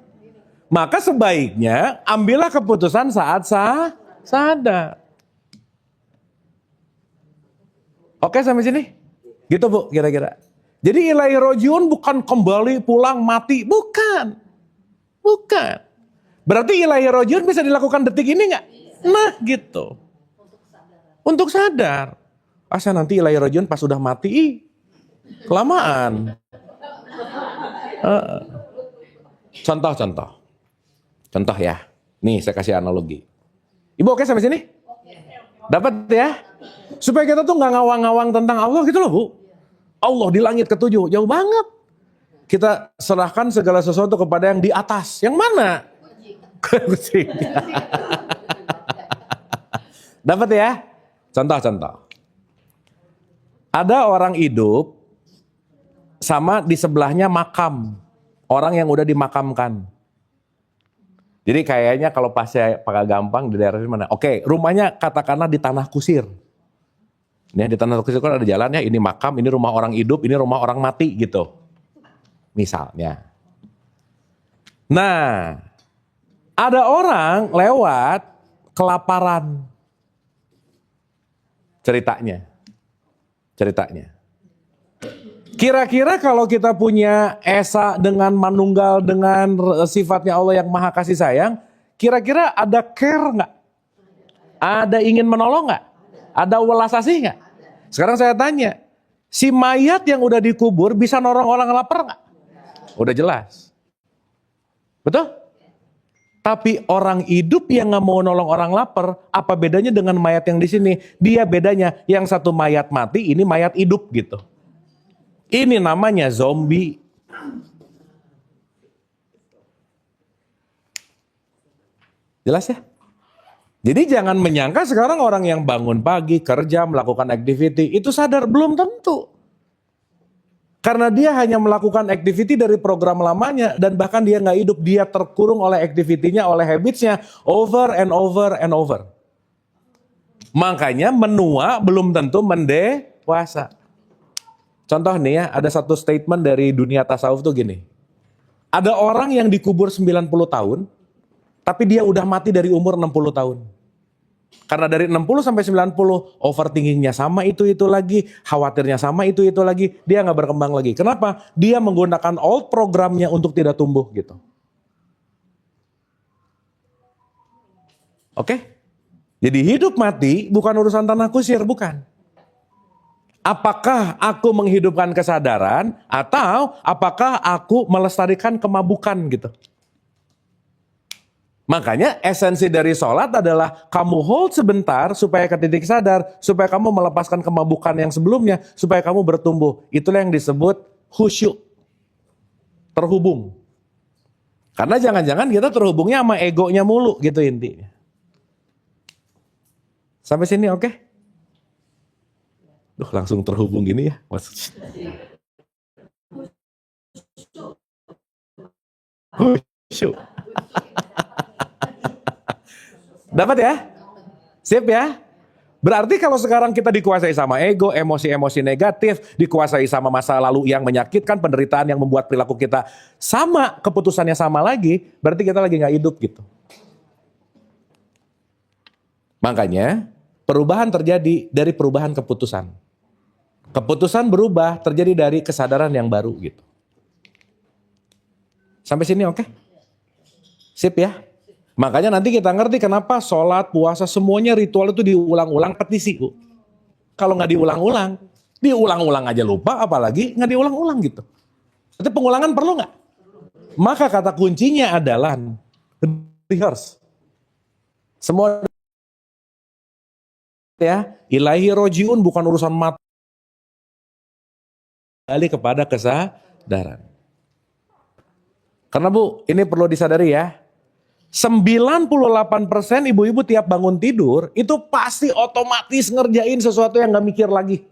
Maka sebaiknya ambillah keputusan saat sadar. Oke sampai sini? Gitu Bu, kira-kira. Jadi ilaihi rojiun bukan kembali pulang mati, bukan. Berarti ilaihi rojiun bisa dilakukan detik ini nggak? Nah gitu. Untuk sadar. Asa nanti ilaihi rojiun pas sudah mati, kelamaan. Contoh ya. Nih saya kasih analogi. Ibu oke sampai sini? Dapat ya? Supaya kita tuh nggak ngawang-ngawang tentang Allah gitu loh Bu. Allah di langit ketujuh, jauh banget. Kita serahkan segala sesuatu kepada yang di atas. Yang mana? Kucing. Dapat ya? Contoh. Ada orang hidup sama di sebelahnya makam. Orang yang udah dimakamkan. Jadi kayaknya kalau pas saya pakai gampang di daerah mana? Oke, rumahnya katakanlah di tanah kusir. Nih di tanah kusir kan ada jalannya, ini makam, ini rumah orang hidup, ini rumah orang mati gitu. Misalnya. Nah, ada orang lewat kelaparan. Ceritanya. Kira-kira kalau kita punya esa dengan manunggal, dengan sifatnya Allah yang maha kasih sayang, kira-kira ada care nggak? Ada ingin menolong nggak? Ada welas asih nggak? Sekarang saya tanya, si mayat yang udah dikubur bisa nolong orang lapar nggak? Udah jelas. Betul? Tapi orang hidup yang nggak mau nolong orang lapar, apa bedanya dengan mayat yang di sini? Dia bedanya, yang satu mayat mati, ini mayat hidup gitu. Ini namanya zombie. Jelas ya? Jadi jangan menyangka sekarang orang yang bangun pagi, kerja, melakukan activity, itu sadar, belum tentu. Karena dia hanya melakukan activity dari program lamanya, dan bahkan dia nggak hidup, dia terkurung oleh activity-nya, oleh habits-nya, over and over. Makanya menua belum tentu mendewasa. Contoh nih ya, ada satu statement dari dunia tasawuf tuh gini. Ada orang yang dikubur 90 tahun, tapi dia udah mati dari umur 60 tahun. Karena dari 60 sampai 90, overthinkingnya sama itu lagi, khawatirnya sama itu lagi, dia nggak berkembang lagi. Kenapa? Dia menggunakan old programnya untuk tidak tumbuh gitu. Oke? Jadi hidup mati bukan urusan tanah kusir, bukan. Apakah aku menghidupkan kesadaran atau apakah aku melestarikan kemabukan gitu. Makanya esensi dari sholat adalah kamu hold sebentar supaya ke titik sadar, supaya kamu melepaskan kemabukan yang sebelumnya, supaya kamu bertumbuh. Itulah yang disebut khusyuk, terhubung. Karena jangan-jangan kita terhubungnya sama egonya mulu gitu intinya. Sampai sini oke? Duh, langsung terhubung gini ya maksudnya. Khusyuk. Dapat ya? Sip ya? Berarti kalau sekarang kita dikuasai sama ego, emosi-emosi negatif, dikuasai sama masa lalu yang menyakitkan, penderitaan yang membuat perilaku kita sama, keputusannya sama lagi, berarti kita lagi nggak hidup gitu. Makanya perubahan terjadi dari perubahan keputusan. Keputusan berubah terjadi dari kesadaran yang baru gitu. Sampai sini oke? Sip ya? Makanya nanti kita ngerti kenapa sholat, puasa, semuanya ritual itu diulang-ulang petisi. Kalau nggak diulang-ulang aja lupa, apalagi nggak diulang-ulang gitu. Tapi pengulangan perlu nggak? Maka kata kuncinya adalah rehearse. Semua ya, ilahi rojiun bukan urusan mata. Kembali kepada kesadaran. Karena Bu, ini perlu disadari ya. 98% ibu-ibu tiap bangun tidur itu pasti otomatis ngerjain sesuatu yang gak mikir lagi.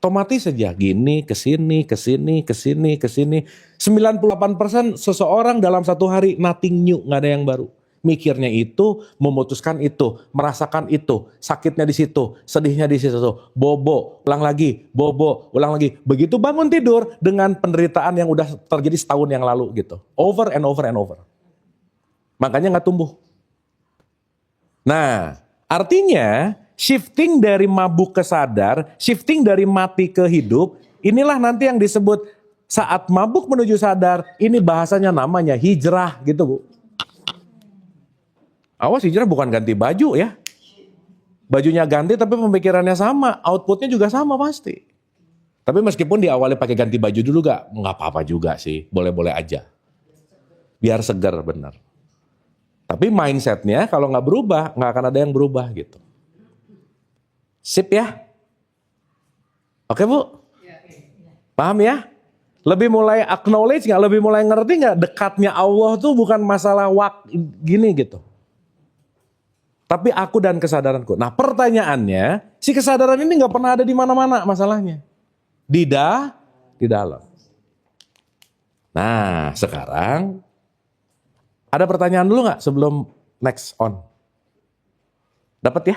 Otomatis saja gini, kesini, kesini, kesini, kesini. 98% seseorang dalam satu hari nothing new, gak ada yang baru. Mikirnya itu, memutuskan itu, merasakan itu, sakitnya di situ, sedihnya di situ, bobo, ulang lagi, bobo, ulang lagi. Begitu bangun tidur dengan penderitaan yang udah terjadi setahun yang lalu gitu. Over and over and over. Makanya nggak tumbuh. Nah, artinya shifting dari mabuk ke sadar, shifting dari mati ke hidup, inilah nanti yang disebut saat mabuk menuju sadar, ini bahasanya namanya hijrah gitu Bu. Awas hijrah bukan ganti baju ya. Bajunya ganti tapi pemikirannya sama, outputnya juga sama pasti. Tapi meskipun diawali pakai ganti baju dulu nggak apa-apa juga sih, boleh-boleh aja. Biar segar benar. Tapi mindsetnya kalau nggak berubah, nggak akan ada yang berubah gitu. Sip ya? Oke Bu? Paham ya? Lebih mulai acknowledge nggak? Lebih mulai ngerti nggak? Dekatnya Allah tuh bukan masalah gini gitu. Tapi aku dan kesadaranku. Nah pertanyaannya, si kesadaran ini nggak pernah ada di mana-mana masalahnya. Di dalam. Nah sekarang, ada pertanyaan dulu nggak sebelum next on? Dapat ya?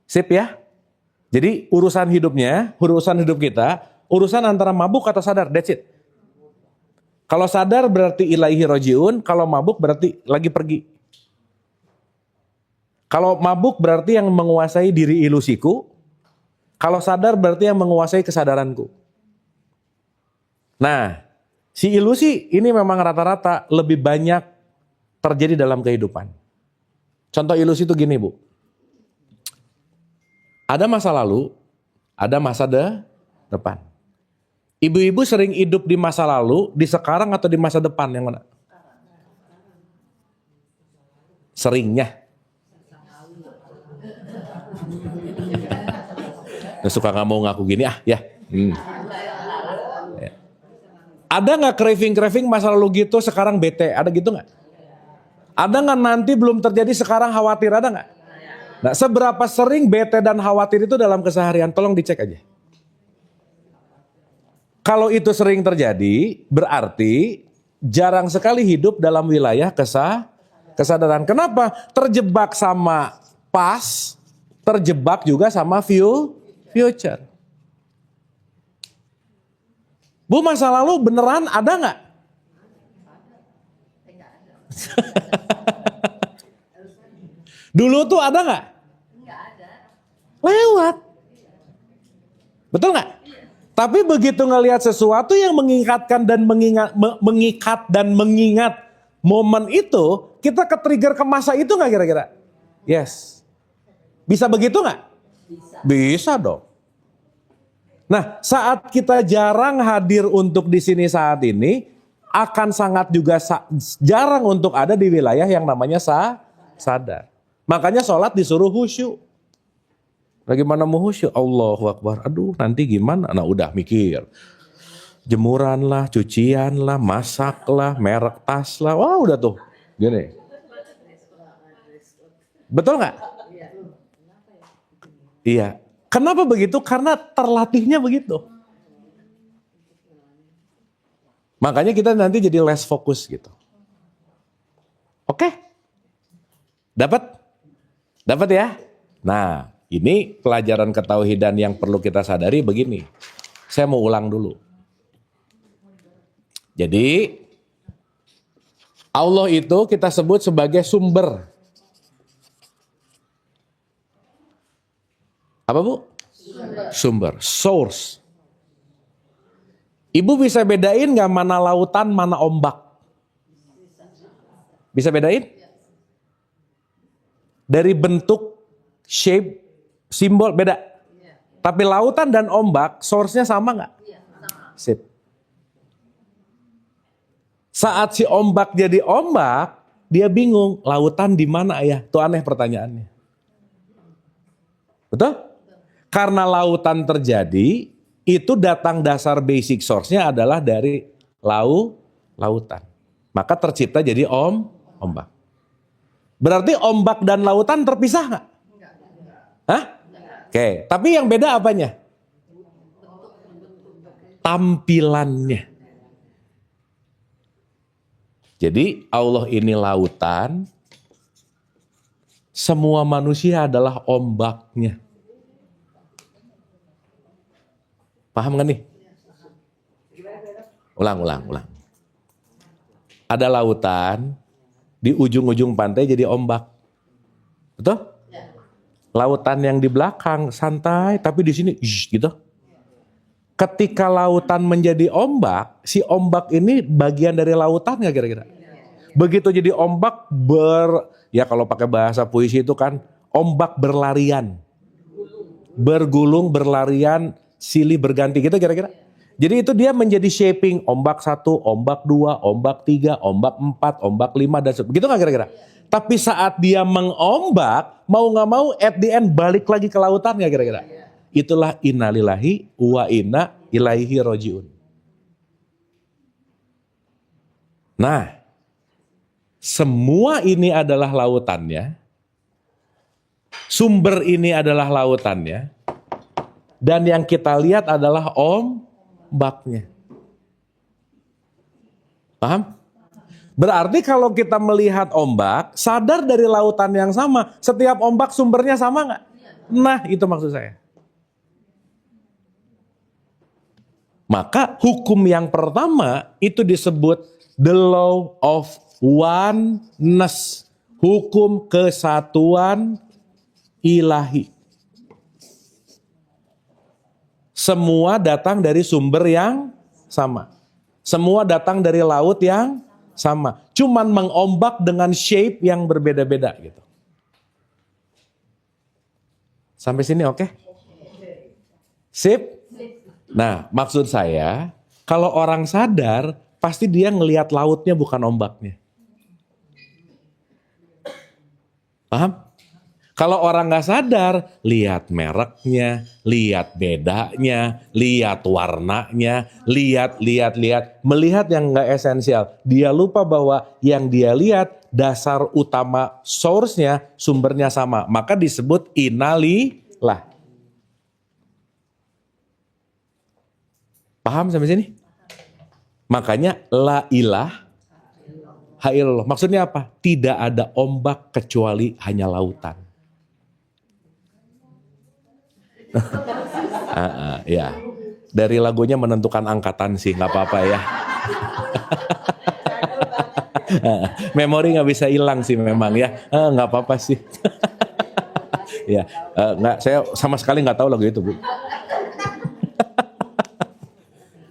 Sip ya? Jadi urusan hidup kita, urusan antara mabuk atau sadar, that's it. Kalau sadar berarti ilaihi rojiun, kalau mabuk berarti lagi pergi. Kalau mabuk berarti yang menguasai diri ilusiku, kalau sadar berarti yang menguasai kesadaranku. Nah, si ilusi ini memang rata-rata lebih banyak terjadi dalam kehidupan. Contoh ilusi itu gini Bu. Ada masa lalu, ada masa depan. Ibu-ibu sering hidup di masa lalu, di sekarang atau di masa depan yang mana? Seringnya. Suka nggak mau ngaku gini ya. Ada nggak craving masa lalu gitu sekarang bete? Ada gitu nggak? Ada nggak nanti belum terjadi sekarang khawatir? Ada nggak? Nah seberapa sering bete dan khawatir itu dalam keseharian? Tolong dicek aja. Kalau itu sering terjadi berarti jarang sekali hidup dalam wilayah kesadaran. Kenapa? Terjebak sama past, terjebak juga sama future. Bu masa lalu beneran ada nggak? Dulu tuh ada nggak? Nggak ada. Lewat. Betul nggak? Tapi begitu ngelihat sesuatu yang mengingatkan dan mengikat dan mengingat momen itu, kita ke-trigger ke masa itu nggak kira-kira? Yes. Bisa begitu nggak? Bisa dong. Nah, saat kita jarang hadir untuk di sini saat ini, akan sangat juga jarang untuk ada di wilayah yang namanya sadar. Makanya sholat disuruh khusyuk. Bagaimana mau khusyuk? Allahu Akbar. Aduh, nanti gimana? Nah, udah mikir. Jemuran lah, cucian lah, masak lah, merek tas lah. Wah, udah tuh. Gini. Betul nggak? Iya. Kenapa begitu? Karena terlatihnya begitu. Makanya kita nanti jadi less fokus gitu. Oke? Dapat? Dapat ya? Nah, ini pelajaran ketauhidan yang perlu kita sadari begini. Saya mau ulang dulu. Jadi, Allah itu kita sebut sebagai sumber. Apa Bu? Sumber, source. Ibu bisa bedain gak mana lautan, mana ombak? Bisa bedain? Dari bentuk, shape, simbol beda. Tapi lautan dan ombak, source-nya sama gak? Sip. Saat si ombak jadi ombak, dia bingung, lautan di mana ya? Itu aneh pertanyaannya. Betul? Karena lautan terjadi, itu datang dasar basic source-nya adalah dari lautan. Maka tercipta jadi ombak. Berarti ombak dan lautan terpisah nggak? Hah? Oke, tapi yang beda apanya? Tampilannya. Jadi Allah ini lautan, semua manusia adalah ombaknya. Paham gak nih? Ulang. Ada lautan, di ujung-ujung pantai jadi ombak. Betul? Lautan yang di belakang santai, tapi di sini gitu. Ketika lautan menjadi ombak, si ombak ini bagian dari lautan gak kira-kira? Begitu jadi ombak ya kalau pakai bahasa puisi itu kan ombak berlarian. Bergulung, berlarian, silih berganti gitu kira-kira. Jadi itu dia menjadi shaping ombak 1, ombak 2, ombak 3, ombak 4, ombak 5 dan begitu gak kira-kira? Tapi saat dia mengombak, mau gak mau at the end balik lagi ke lautan gak kira-kira? Itulah innalillahi wa inna ilaihi rojiun. Nah, semua ini adalah lautannya. Sumber ini adalah lautannya. Dan yang kita lihat adalah ombaknya. Paham? Berarti kalau kita melihat ombak, sadar dari lautan yang sama, setiap ombak sumbernya sama nggak? Nah, itu maksud saya. Maka hukum yang pertama itu disebut the law of oneness. Hukum kesatuan ilahi. Semua datang dari sumber yang sama. Semua datang dari laut yang sama. Cuman mengombak dengan shape yang berbeda-beda gitu. Sampai sini oke? Sip? Nah, maksud saya, kalau orang sadar, pasti dia ngelihat lautnya bukan ombaknya. Paham? Kalau orang gak sadar, lihat mereknya, lihat bedanya, lihat warnanya, lihat. Melihat yang gak esensial. Dia lupa bahwa yang dia lihat, dasar utama source-nya, sumbernya sama. Maka disebut innalillah. Paham sampai sini? Makanya la ilaha illallah. Maksudnya apa? Tidak ada ombak kecuali hanya lautan. Ya, dari lagunya menentukan angkatan sih, nggak apa-apa ya. Memori nggak bisa hilang sih memang ya, nggak apa-apa sih. Ya, nggak, saya sama sekali nggak tahu lagu itu Bu.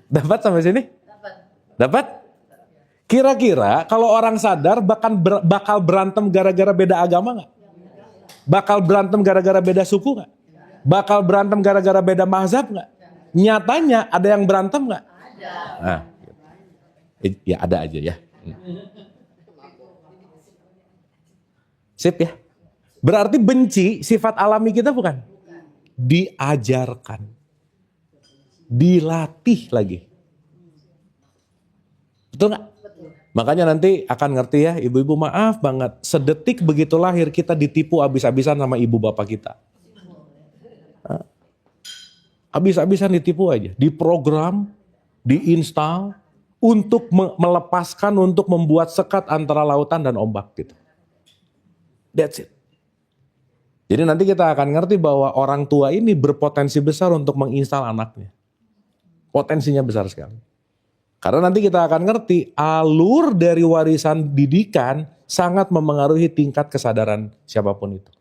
Dapat sampai sini? Dapat? Kira-kira kalau orang sadar bakal berantem gara-gara beda agama nggak? Bakal berantem gara-gara beda suku nggak? Bakal berantem gara-gara beda mazhab nggak? Nyatanya ada yang berantem nggak? Nah, ya ada aja ya. Sip ya. Berarti benci sifat alami kita bukan? Diajarkan. Dilatih lagi. Betul nggak? Makanya nanti akan ngerti ya, ibu-ibu maaf banget. Sedetik begitu lahir kita ditipu habis-habisan sama ibu bapak kita. Habis-habisan ditipu aja. Diprogram, diinstal untuk melepaskan, untuk membuat sekat antara lautan dan ombak gitu. That's it. Jadi nanti kita akan ngerti bahwa orang tua ini berpotensi besar untuk menginstal anaknya. Potensinya besar sekali. Karena nanti kita akan ngerti alur dari warisan didikan sangat memengaruhi tingkat kesadaran siapapun itu.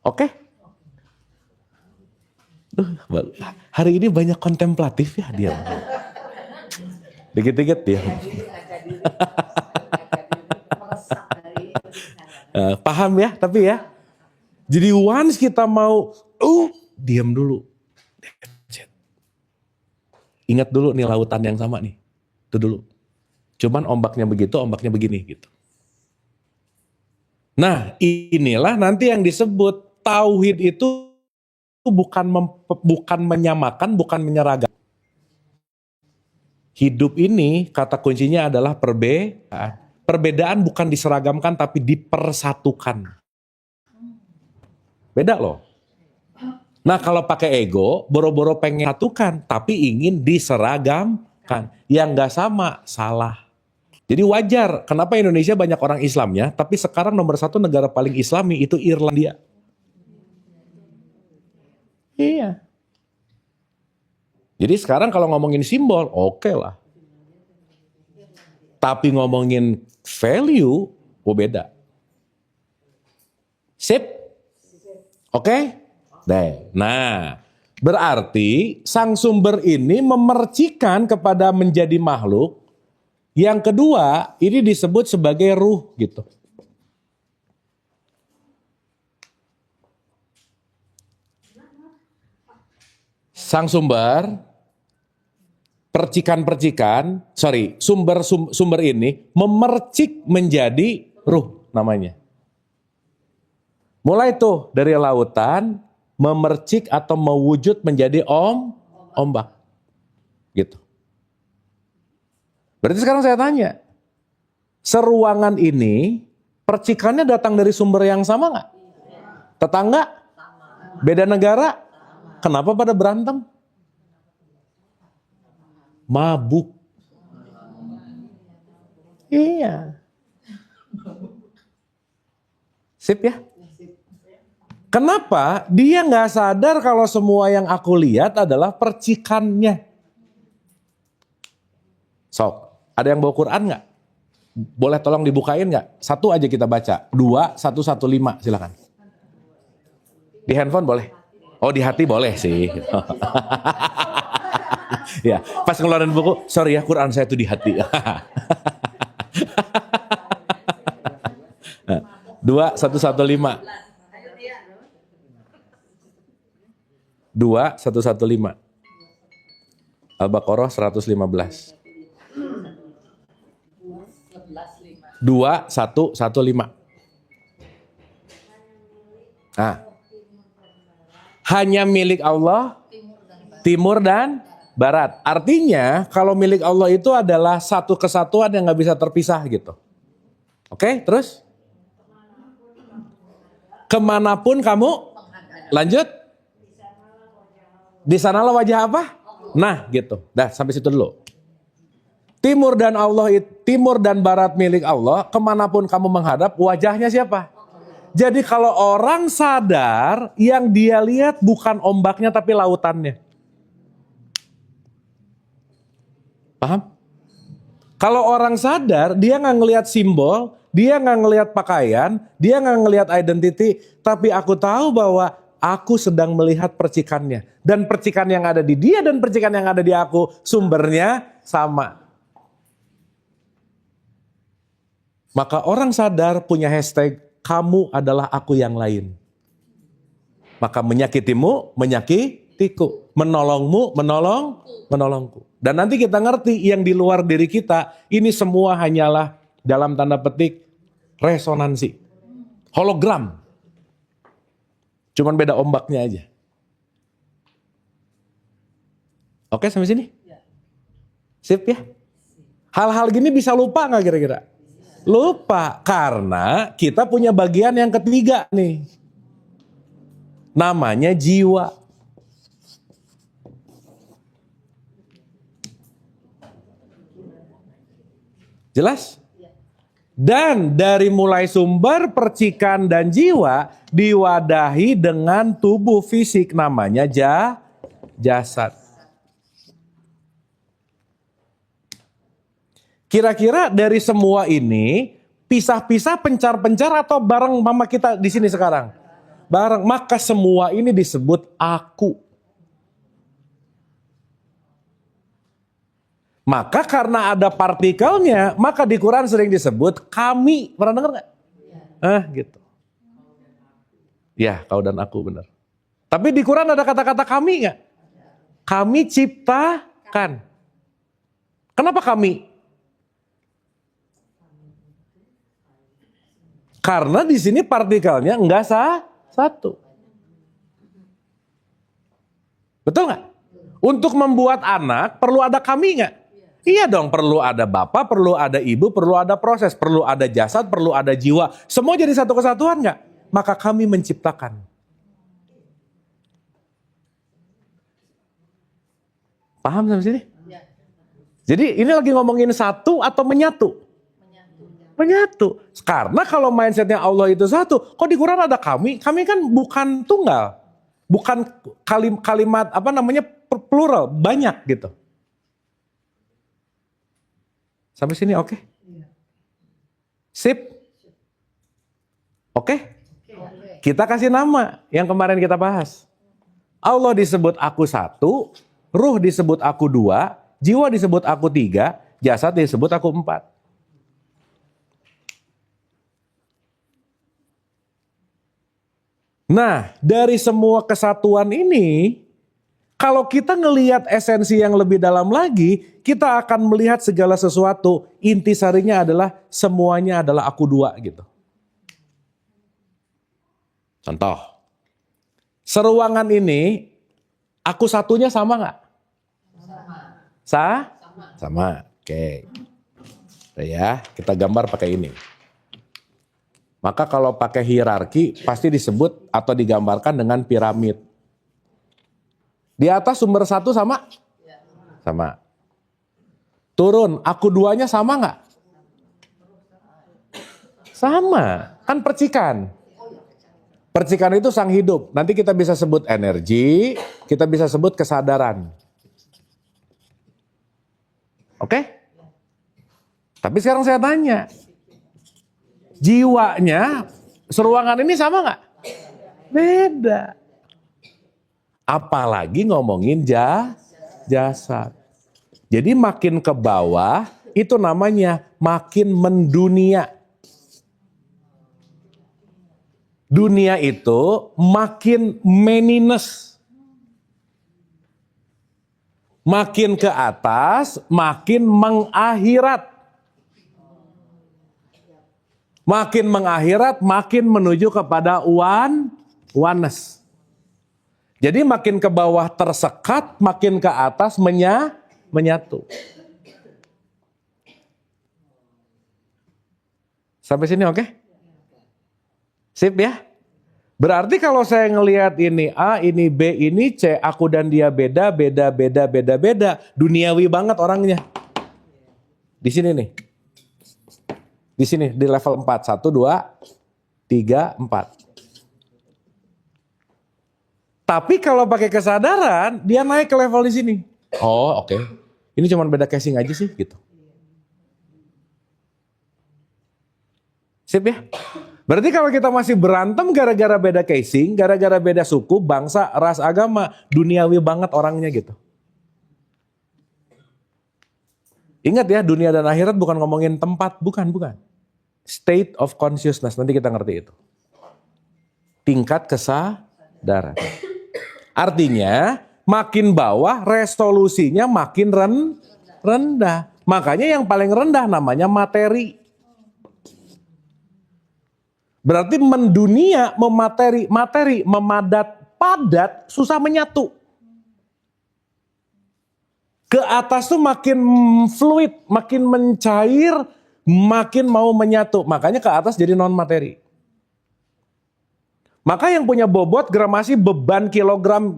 Oke? Hari ini banyak kontemplatif ya dia. Dikit-dikit dia. Paham ya, tapi ya. Jadi once kita mau, diam dulu. Ingat dulu nih lautan yang sama nih. Itu dulu. Cuman ombaknya begitu, ombaknya begini gitu. Nah, inilah nanti yang disebut tauhid itu bukan menyamakan, bukan menyeragam. Hidup ini kata kuncinya adalah perbedaan. Perbedaan bukan diseragamkan tapi dipersatukan. Beda loh. Nah kalau pakai ego, boro-boro pengen satukan, tapi ingin diseragamkan. Yang gak sama, salah. Jadi wajar, kenapa Indonesia banyak orang Islamnya, tapi sekarang nomor 1 negara paling Islami itu Irlandia. Iya. Jadi sekarang kalau ngomongin simbol, oke lah. Tapi ngomongin value, beda. Sip? Oke? Nah, berarti sang sumber ini memercikan kepada menjadi makhluk. Yang kedua, ini disebut sebagai ruh gitu. Sang sumber, sumber ini memercik menjadi ruh namanya. Mulai tuh dari lautan, memercik atau mewujud menjadi ombak. Gitu. Berarti sekarang saya tanya, seruangan ini percikannya datang dari sumber yang sama nggak? Tetangga? Beda negara? Kenapa pada berantem? Mabuk. Iya. Sip ya? Kenapa? Dia nggak sadar kalau semua yang aku lihat adalah percikannya. Sok, ada yang bawa Quran nggak? Boleh tolong dibukain nggak? Satu aja kita baca. 2115, silakan. Di handphone boleh? Oh di hati boleh sih. Ya, pas ngeluarin buku, sorry ya Quran saya tuh di hati. 2115. 2115. Al-Baqarah 115. 2115. Nah. Hanya milik Allah timur dan barat. Artinya kalau milik Allah itu adalah satu kesatuan yang gak bisa terpisah gitu. Oke, terus? Kemanapun kamu lanjut? Di sanalah wajah apa? Nah gitu. Dah sampai situ dulu. Timur dan barat milik Allah. Kemanapun kamu menghadap, wajahnya siapa? Jadi kalau orang sadar, yang dia lihat bukan ombaknya tapi lautannya. Paham? Kalau orang sadar, dia nggak ngelihat simbol, dia nggak ngelihat pakaian, dia nggak ngelihat identity, tapi aku tahu bahwa aku sedang melihat percikannya. Dan percikan yang ada di dia dan percikan yang ada di aku, sumbernya sama. Maka orang sadar punya hashtag, kamu adalah aku yang lain. Maka menyakitimu, menyakitiku. Menolongmu, menolongku. Dan nanti kita ngerti yang di luar diri kita, ini semua hanyalah dalam tanda petik resonansi. Hologram. Cuman beda ombaknya aja. Oke sampai sini? Sip ya? Hal-hal gini bisa lupa nggak kira-kira? Lupa, karena kita punya bagian yang ketiga nih. Namanya jiwa. Jelas? Dan dari mulai sumber percikan dan jiwa diwadahi dengan tubuh fisik namanya jasad. Kira-kira dari semua ini pisah-pisah, pencar-pencar atau bareng mama kita di sini sekarang? Bareng. Maka semua ini disebut aku. Maka karena ada partikelnya, maka di Quran sering disebut kami. Pernah dengar nggak? Gitu. Ya, kau dan aku benar. Tapi di Quran ada kata-kata kami nggak? Kami ciptakan. Kenapa kami? Karena di sini partikelnya enggak satu. Betul nggak? Untuk membuat anak perlu ada kami nggak? Iya dong, perlu ada bapak, perlu ada ibu, perlu ada proses, perlu ada jasad, perlu ada jiwa. Semua jadi satu kesatuan nggak? Maka kami menciptakan. Paham sampai sini? Jadi ini lagi ngomongin satu atau menyatu? Menyatu. Karena kalau mindsetnya Allah itu satu, kok di Quran ada kami? Kami kan bukan tunggal. Bukan kalimat plural, banyak gitu. Sampai sini oke? Sip? Oke? Kita kasih nama yang kemarin kita bahas. Allah disebut aku satu, ruh disebut aku dua, jiwa disebut aku tiga, jasad disebut aku empat. Nah, dari semua kesatuan ini, kalau kita ngelihat esensi yang lebih dalam lagi, kita akan melihat segala sesuatu. Intisarinya adalah semuanya adalah aku dua gitu. Contoh, seruangan ini, aku satunya sama nggak? Sama. Oke. Ya, kita gambar pakai ini. Maka kalau pakai hierarki pasti disebut atau digambarkan dengan piramid. Di atas sumber satu sama? Sama. Turun, aku duanya sama nggak? Sama, kan percikan. Percikan itu sang hidup. Nanti kita bisa sebut energi, kita bisa sebut kesadaran. Oke? Tapi sekarang saya tanya. Jiwanya, seruangan ini sama nggak? Beda. Apalagi ngomongin jasad. Jadi makin ke bawah, itu namanya makin mendunia. Dunia itu makin meniness. Makin ke atas, makin mengakhirat. Makin mengakhirat, makin menuju kepada oneness. Jadi makin ke bawah tersekat, makin ke atas menyatu. Sampai sini oke? Sip ya? Berarti kalau saya ngelihat ini A, ini B, ini C, aku dan dia beda. Duniawi banget orangnya. Di sini nih. Di sini, di level 4. 1, 2, 3, 4. Tapi kalau pakai kesadaran, dia naik ke level di sini. Oh, oke. Ini cuma beda casing aja sih, gitu. Sip ya? Berarti kalau kita masih berantem gara-gara beda casing, gara-gara beda suku, bangsa, ras, agama, duniawi banget orangnya gitu. Ingat ya, dunia dan akhirat bukan ngomongin tempat, bukan. State of consciousness, nanti kita ngerti itu. Tingkat darat. Artinya makin bawah resolusinya makin rendah. Makanya yang paling rendah namanya materi. Berarti mendunia, materi, memadat, padat, susah menyatu. Ke atas tuh makin fluid, makin mencair, makin mau menyatu. Makanya ke atas jadi non materi. Maka yang punya bobot, gramasi, beban, kilogram,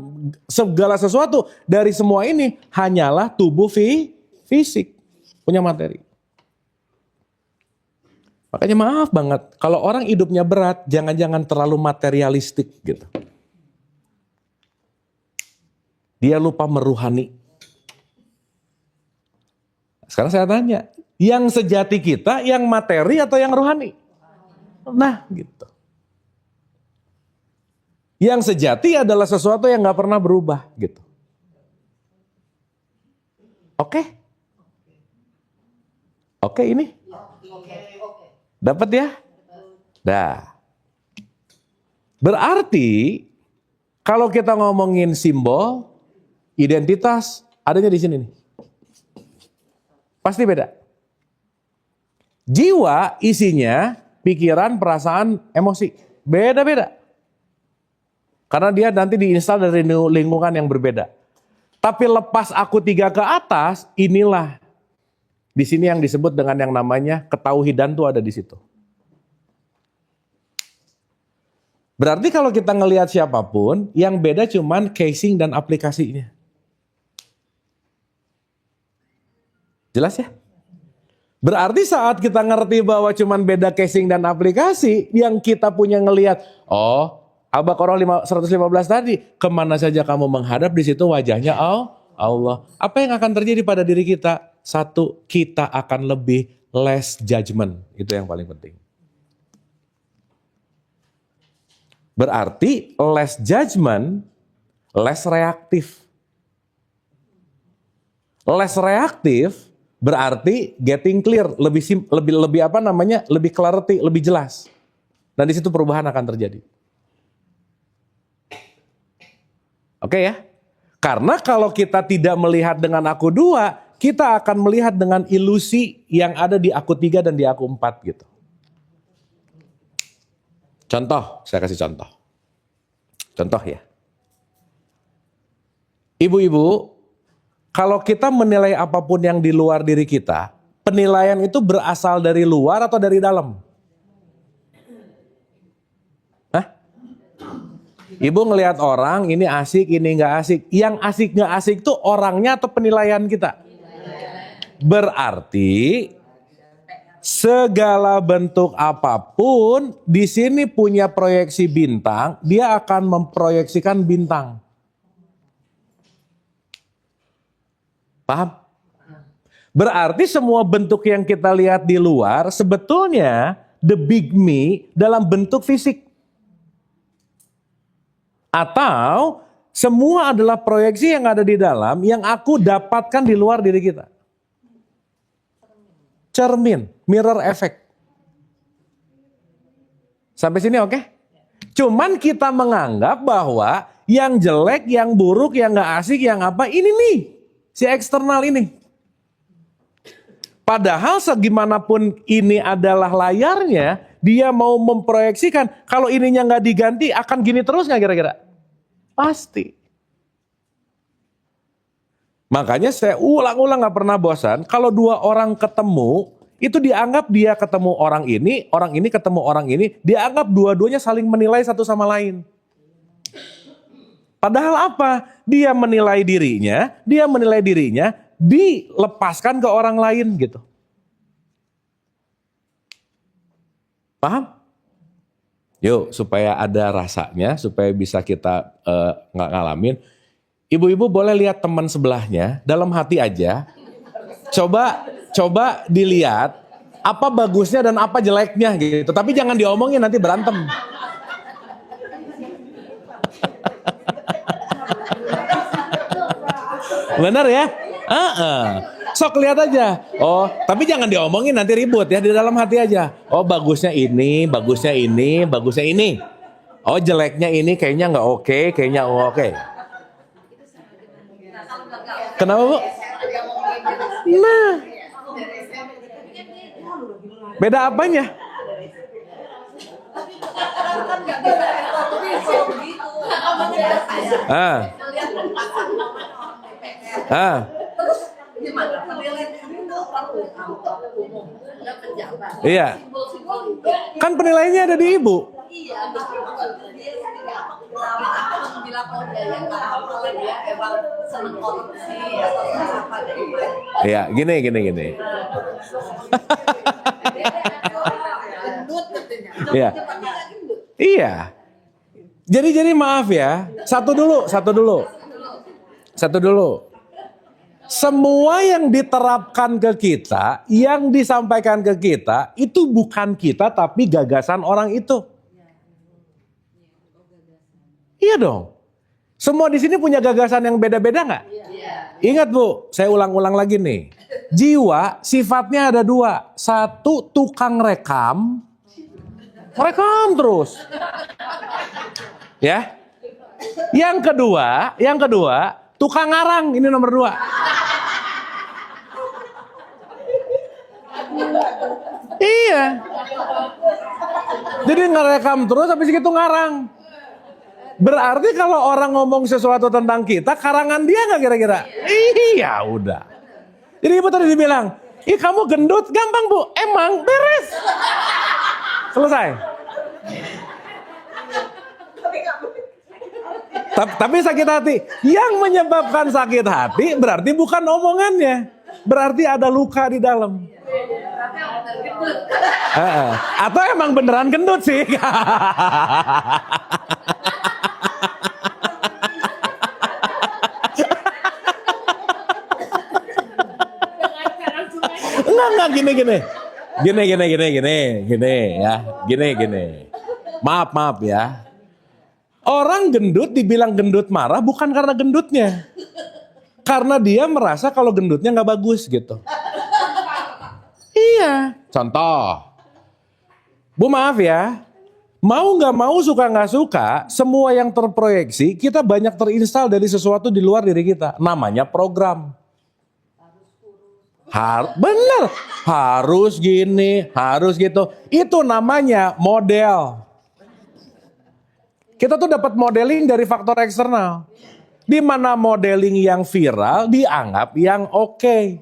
segala sesuatu dari semua ini hanyalah tubuh fisik, punya materi. Makanya maaf banget, kalau orang hidupnya berat, jangan-jangan terlalu materialistik gitu. Dia lupa meruhani. Sekarang saya tanya, yang sejati kita, yang materi atau yang rohani? Nah gitu. Yang sejati adalah sesuatu yang gak pernah berubah gitu. Oke? Oke ini? Dapat ya? Dah. Berarti kalau kita ngomongin simbol, identitas, adanya di sini nih. Pasti beda. Jiwa isinya pikiran, perasaan, emosi. Beda-beda. Karena dia nanti diinstal dari lingkungan yang berbeda. Tapi lepas aku 3 ke atas, inilah di sini yang disebut dengan yang namanya ketauhidan tuh ada di situ. Berarti kalau kita ngelihat siapapun, yang beda cuman casing dan aplikasinya. Jelas ya? Berarti saat kita ngerti bahwa cuman beda casing dan aplikasi, yang kita punya ngelihat, oh, Al-Baqarah 115 tadi, kemana saja kamu menghadap di situ wajahnya Allah. Apa yang akan terjadi pada diri kita? Satu, kita akan lebih less judgment. Itu yang paling penting. Berarti less judgment, less reaktif. Less reaktif berarti getting clear, lebih apa namanya? Lebih clarity, lebih jelas. Dan di situ perubahan akan terjadi. Oke ya? Karena kalau kita tidak melihat dengan aku 2, kita akan melihat dengan ilusi yang ada di aku 3 dan di aku 4 gitu. Contoh, saya kasih contoh. Contoh ya. Ibu-ibu, kalau kita menilai apapun yang di luar diri kita, penilaian itu berasal dari luar atau dari dalam? Ibu ngelihat orang, ini asik, ini nggak asik. Yang asik nggak asik tuh orangnya atau penilaian kita? Berarti segala bentuk apapun di sini punya proyeksi bintang, dia akan memproyeksikan bintang. Paham? Berarti semua bentuk yang kita lihat di luar sebetulnya the big me dalam bentuk fisik. Atau semua adalah proyeksi yang ada di dalam yang aku dapatkan di luar diri kita. Cermin, mirror effect. Sampai sini oke? Cuman kita menganggap bahwa yang jelek, yang buruk, yang gak asik, yang apa, ini nih. Si eksternal ini. Padahal segimanapun ini adalah layarnya, dia mau memproyeksikan, kalau ininya nggak diganti akan gini terus nggak kira-kira? Pasti. Makanya saya ulang-ulang nggak pernah bosan, kalau 2 orang ketemu, itu dianggap dia ketemu orang ini ketemu orang ini, dianggap dua-duanya saling menilai satu sama lain. Padahal apa? Dia menilai dirinya, dilepaskan ke orang lain gitu. Paham? Yuk, supaya ada rasanya, supaya bisa kita nggak ngalamin. Ibu-ibu boleh lihat teman sebelahnya, dalam hati aja. Coba dilihat apa bagusnya dan apa jeleknya gitu. Tapi jangan diomongin, nanti berantem. Benar ya? Sok lihat aja. Oh, tapi jangan diomongin nanti ribut ya, di dalam hati aja. Oh, bagusnya ini, bagusnya ini, bagusnya ini. Oh jeleknya ini kayaknya nggak oke, kayaknya oke. Kenapa Bu? Nah, beda apanya? Ah. Ah. Iya. Kan penilaiannya ada di Ibu. Iya, gini. Iya. Iya. Jadi maaf ya. Satu dulu. Semua yang diterapkan ke kita, yang disampaikan ke kita, itu bukan kita tapi gagasan orang itu. Iya dong. Semua di sini punya gagasan yang beda-beda nggak? Ingat Bu, saya ulang-ulang lagi nih. Jiwa sifatnya ada dua. Satu, tukang rekam terus. Ya. Yang kedua, tukang ngarang. Ini nomor 2. Iya. Jadi ngerekam terus habis itu ngarang. Berarti kalau orang ngomong sesuatu tentang kita, karangan dia nggak kira-kira? Iya udah. Jadi Ibu tadi dibilang, ih kamu gendut, gampang Bu. Emang beres. Selesai. Tapi sakit hati. Yang menyebabkan sakit hati berarti bukan omongannya. Berarti ada luka di dalam. Atau emang beneran gendut sih. Enggak gini. Maaf ya. Orang gendut dibilang gendut marah bukan karena gendutnya. Karena dia merasa kalau gendutnya nggak bagus gitu. Iya. Contoh. Bu maaf ya. Mau nggak mau, suka nggak suka, semua yang terproyeksi kita banyak terinstal dari sesuatu di luar diri kita. Namanya program. Bener. Harus gini, harus gitu. Itu namanya model. Kita tuh dapat modeling dari faktor eksternal. Di mana modeling yang viral dianggap yang oke.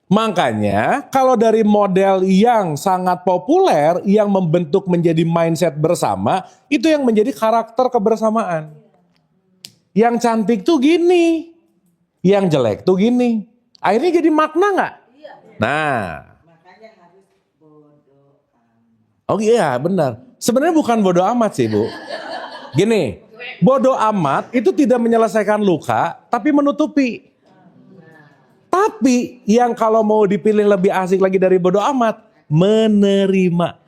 Makanya kalau dari model yang sangat populer yang membentuk menjadi mindset bersama, itu yang menjadi karakter kebersamaan. Yang cantik tuh gini, yang jelek tuh gini. Akhirnya jadi makna nggak? Nah. Oh iya benar. Sebenarnya bukan bodoh amat sih Bu. Gini, bodoh amat itu tidak menyelesaikan luka, tapi menutupi. Tapi yang kalau mau dipilih lebih asik lagi dari bodoh amat, menerima.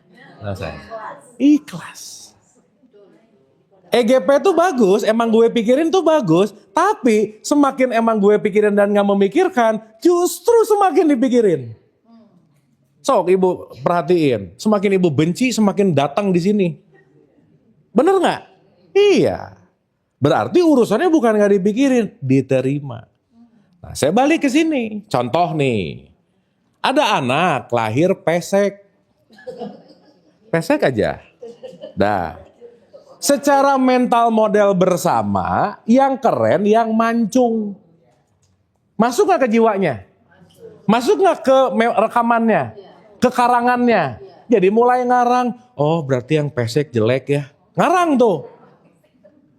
Ikhlas. EGP itu bagus, emang gue pikirin tuh bagus, tapi semakin emang gue pikirin dan gak memikirkan, justru semakin dipikirin. Sok Ibu perhatiin, semakin Ibu benci semakin datang di sini. Bener gak? Iya. Berarti urusannya bukan gak dipikirin, diterima. Nah, saya balik ke sini. Contoh nih. Ada anak lahir pesek. Pesek aja. Dah. Secara mental model bersama, yang keren, yang mancung. Masuk gak ke jiwanya? Masuk gak ke rekamannya? Ke karangannya? Jadi mulai ngarang. Oh berarti yang pesek jelek ya. Ngarang tuh.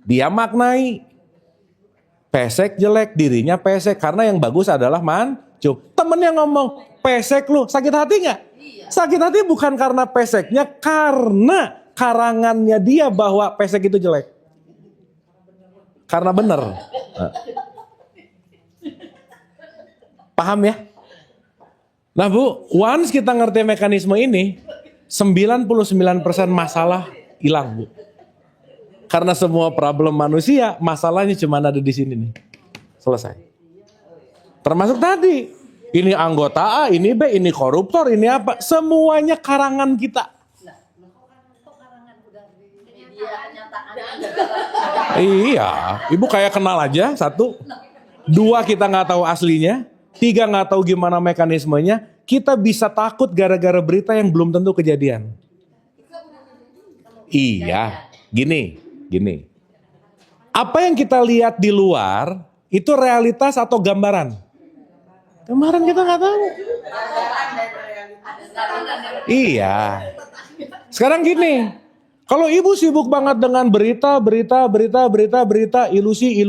Dia maknai. Pesek jelek, dirinya pesek. Karena yang bagus adalah mancung. Temennya ngomong, pesek lu, sakit hati gak? Sakit hati bukan karena peseknya, karena karangannya dia bahwa pesek itu jelek. Karena benar. Paham ya? Nah Bu, once kita ngerti mekanisme ini, 99% masalah hilang Bu. Karena semua problem manusia, masalahnya cuma ada di sini nih. Selesai. Termasuk tadi, ini anggota A, ini B, ini koruptor, ini apa. Semuanya karangan kita. Iya, ibu kayak kenal aja, satu. Dua, kita nggak tahu aslinya. Tiga, nggak tahu gimana mekanismenya. Kita bisa takut gara-gara berita yang belum tentu kejadian. Iya, gini. Apa yang kita lihat di luar, itu realitas atau gambaran? Gambaran, kita nggak tahu. Iya. Sekarang gini, kalau ibu sibuk banget dengan berita, ilusi.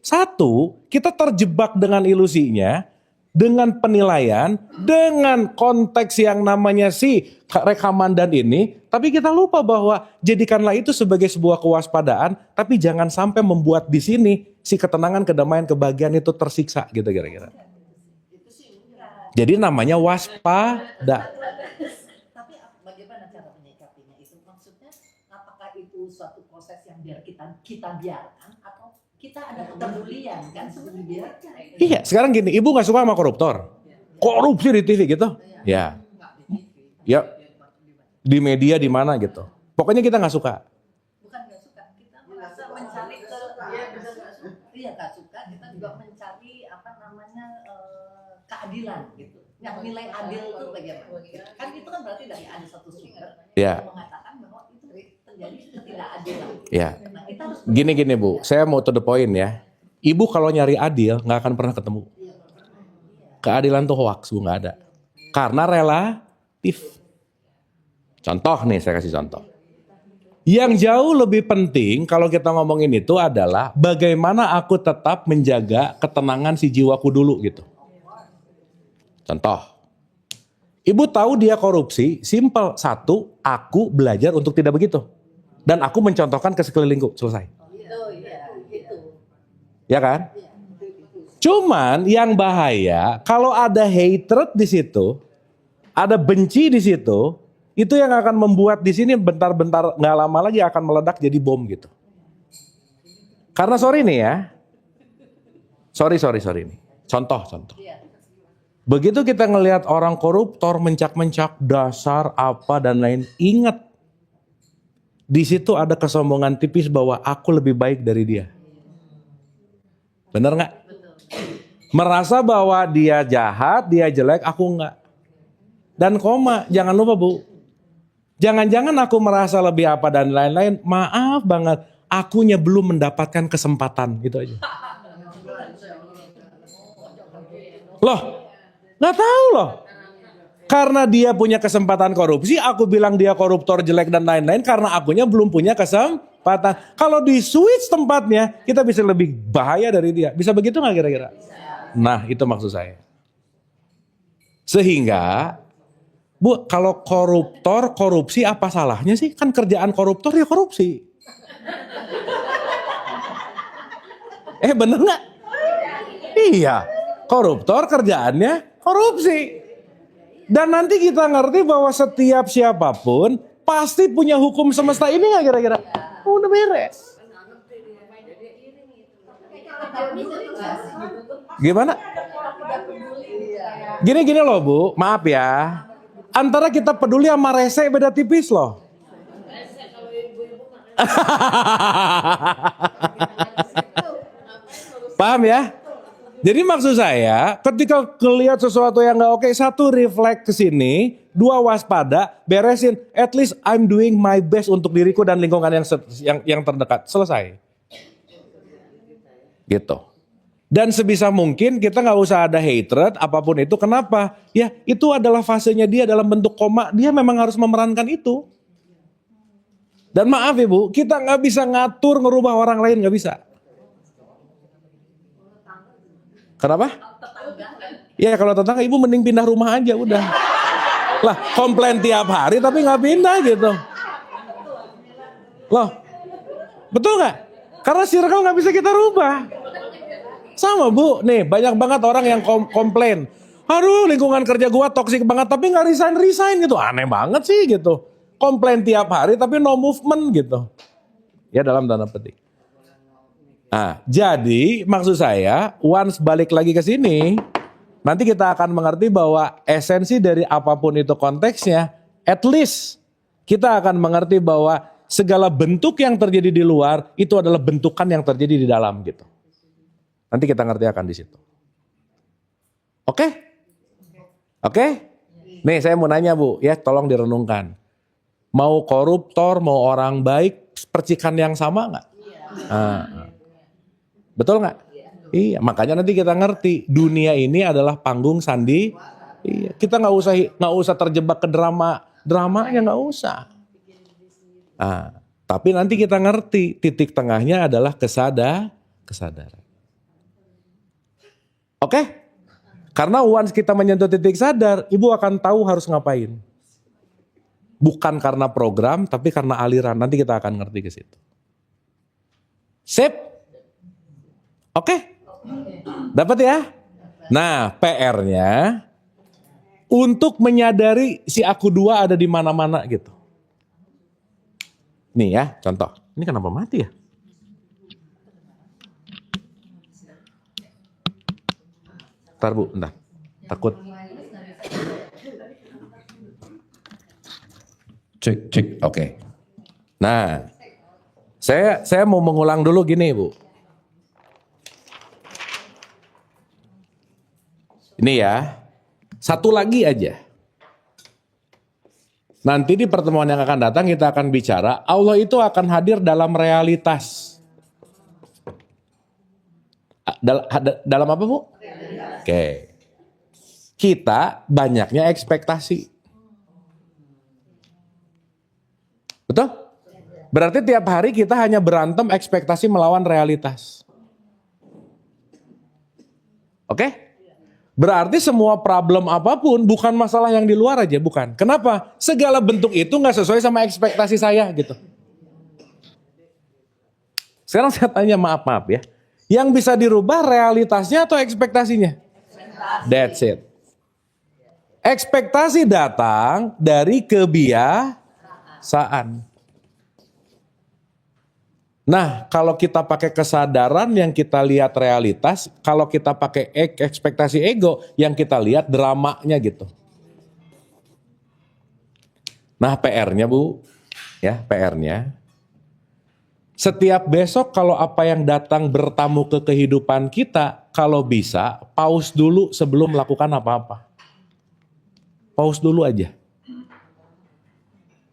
Satu, kita terjebak dengan ilusinya, dengan penilaian, dengan konteks yang namanya si rekaman dan ini, tapi kita lupa bahwa jadikanlah itu sebagai sebuah kewaspadaan, tapi jangan sampai membuat di sini si ketenangan, kedamaian, kebahagiaan itu tersiksa gitu kira-kira. Jadi namanya waspada. Tapi bagaimana cara menyikapinya itu? Maksudnya apakah itu suatu proses yang kita biarkan atau kita ada kepedulian kan sebelum dibiarkan? Iya, sekarang gini, ibu nggak suka sama koruptor, korupsi di TV gitu, ya, di media di mana gitu. Pokoknya kita nggak suka. Bukan nggak suka, kita merasa mencari nggak suka, kita juga mencari keadilan gitu. Yang nilai adil itu bagaimana? Kan itu kan berarti dari ada satu sumber yang mengatakan bahwa itu terjadi ketidakadilan. Ya. Nah, kita harus Gini Bu, saya mau to the point ya. Ibu kalau nyari adil nggak akan pernah ketemu. Keadilan tuh hoax, Bu, nggak ada. Karena relatif. Contoh nih, saya kasih contoh. Yang jauh lebih penting kalau kita ngomongin itu adalah bagaimana aku tetap menjaga ketenangan si jiwaku dulu gitu. Contoh, ibu tahu dia korupsi, simple. Satu, aku belajar untuk tidak begitu. Dan aku mencontohkan ke sekelilingku, selesai. Ya kan? Cuman yang bahaya, kalau ada hatred di situ, ada benci di situ, itu yang akan membuat di sini bentar-bentar nggak lama lagi akan meledak jadi bom gitu. Karena sorry nih ya, sorry nih. Contoh. Begitu kita ngelihat orang koruptor mencak-mencak dasar apa dan lain, ingat di situ ada kesombongan tipis bahwa aku lebih baik dari dia. Bener nggak? Merasa bahwa dia jahat, dia jelek, aku enggak. Dan jangan lupa Bu, jangan-jangan aku merasa lebih apa dan lain-lain, maaf banget, akunya belum mendapatkan kesempatan, gitu aja. Loh, nggak tahu loh. Karena dia punya kesempatan korupsi, aku bilang dia koruptor jelek dan lain-lain karena akunya belum punya kesempatan. Kalau di switch tempatnya, kita bisa lebih bahaya dari dia. Bisa begitu nggak kira-kira? Nah, itu maksud saya. Sehingga, Bu, kalau koruptor, korupsi apa salahnya sih? Kan kerjaan koruptor ya korupsi. Bener nggak? Iya, koruptor kerjaannya korupsi. Dan nanti kita ngerti bahwa setiap siapapun pasti punya hukum semesta ini nggak kira-kira? Udah beres. Gimana? Gini loh Bu, maaf ya. Antara kita peduli sama rese beda tipis loh. Paham ya? Jadi maksud saya, ketika ngelihat sesuatu yang nggak oke, satu reflect ke sini, dua waspada, beresin. At least I'm doing my best untuk diriku dan lingkungan yang terdekat. Selesai. Gitu. Dan sebisa mungkin kita nggak usah ada hatred apapun itu. Kenapa? Ya itu adalah fasenya dia dalam bentuk koma. Dia memang harus memerankan itu. Dan maaf Ibu, kita nggak bisa ngatur ngerubah orang lain, nggak bisa. Kenapa? Ya kalau tetangga ibu mending pindah rumah aja udah. Lah komplain tiap hari tapi nggak pindah gitu. Loh, betul nggak? Karena circle nggak bisa kita rubah. Sama Bu, nih banyak banget orang yang komplain. Aduh lingkungan kerja gua toksik banget tapi nggak resign gitu. Aneh banget sih gitu. Komplain tiap hari tapi no movement gitu. Ya dalam tanda petik. Nah, jadi maksud saya, once balik lagi ke sini, nanti kita akan mengerti bahwa esensi dari apapun itu konteksnya, at least kita akan mengerti bahwa segala bentuk yang terjadi di luar itu adalah bentukan yang terjadi di dalam gitu. Nanti kita ngerti akan di situ. Oke? Oke? Nih saya mau nanya Bu, ya tolong direnungkan. Mau koruptor, mau orang baik, percikan yang sama nggak? Betul nggak? Iya, makanya nanti kita ngerti dunia ini adalah panggung sandi. Iya, kita nggak usah terjebak ke dramanya nggak usah. Tapi nanti kita ngerti titik tengahnya adalah kesadaran. Oke? Karena once kita menyentuh titik sadar, ibu akan tahu harus ngapain. Bukan karena program, tapi karena aliran. Nanti kita akan ngerti ke situ. Sip? Oke? Dapat ya? Nah, PR-nya untuk menyadari si aku dua ada di mana-mana gitu. Nih ya, contoh. Ini kenapa mati ya? Ntar Bu, entar. Takut. Cek. Oke. Nah, saya mau mengulang dulu gini Bu. Ini ya, satu lagi aja. Nanti di pertemuan yang akan datang kita akan bicara, Allah itu akan hadir dalam realitas. Dalam apa Bu? Oke. Kita banyaknya ekspektasi. Betul? Berarti tiap hari kita hanya berantem ekspektasi melawan realitas. Oke? Berarti semua problem apapun bukan masalah yang di luar aja, bukan. Kenapa? Segala bentuk itu nggak sesuai sama ekspektasi saya gitu. Sekarang saya tanya maaf ya. Yang bisa dirubah realitasnya atau ekspektasinya? That's it. Ekspektasi datang dari kebiasaan. Nah, kalau kita pakai kesadaran yang kita lihat realitas, kalau kita pakai ekspektasi ego yang kita lihat dramanya gitu. Nah, PR-nya Bu, ya PR-nya. Setiap besok kalau apa yang datang bertamu ke kehidupan kita, kalau bisa pause dulu sebelum melakukan apa-apa. Pause dulu aja.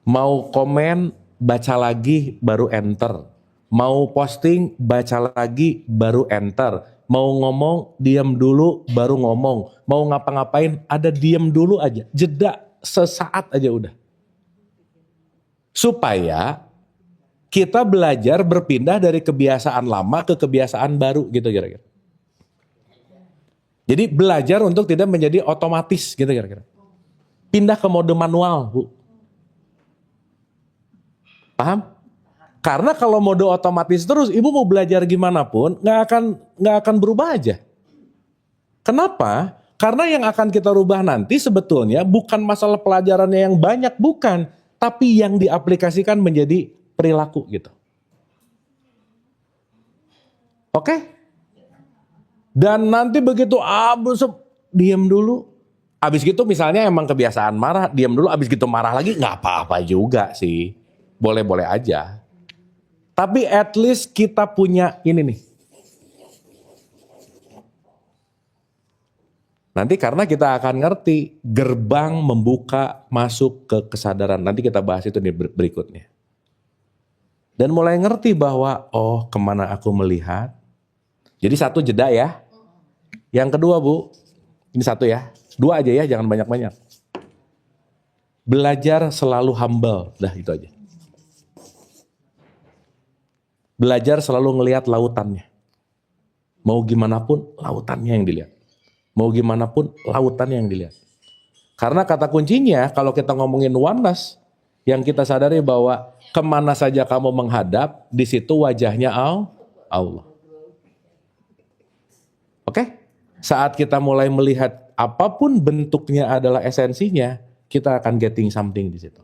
Mau komen, baca lagi, baru enter. Mau posting, baca lagi, baru enter. Mau ngomong, diam dulu, baru ngomong. Mau ngapa-ngapain, ada diam dulu aja. Jeda sesaat aja udah. Supaya kita belajar berpindah dari kebiasaan lama ke kebiasaan baru gitu kira-kira. Jadi belajar untuk tidak menjadi otomatis gitu kira-kira. Pindah ke mode manual Bu. Paham? Karena kalau mode otomatis terus, ibu mau belajar gimana pun, nggak akan berubah aja. Kenapa? Karena yang akan kita rubah nanti sebetulnya bukan masalah pelajarannya yang banyak, bukan, tapi yang diaplikasikan menjadi perilaku gitu. Oke? Dan nanti begitu diam dulu. Abis gitu misalnya emang kebiasaan marah, diam dulu. Abis gitu marah lagi, nggak apa-apa juga sih, boleh-boleh aja. Tapi at least kita punya ini nih. Nanti karena kita akan ngerti gerbang membuka masuk ke kesadaran. Nanti kita bahas itu nih berikutnya. Dan mulai ngerti bahwa oh kemana aku melihat. Jadi satu jeda ya. Yang kedua Bu, ini satu ya. Dua aja ya, jangan banyak-banyak. Belajar selalu humble. Dah itu aja. Belajar selalu ngelihat lautannya. Mau gimana pun lautannya yang dilihat. Mau gimana pun lautannya yang dilihat. Karena kata kuncinya kalau kita ngomongin oneness, yang kita sadari bahwa kemana saja kamu menghadap, di situ wajahnya Allah. Oke? Saat kita mulai melihat apapun bentuknya adalah esensinya, kita akan getting something di situ.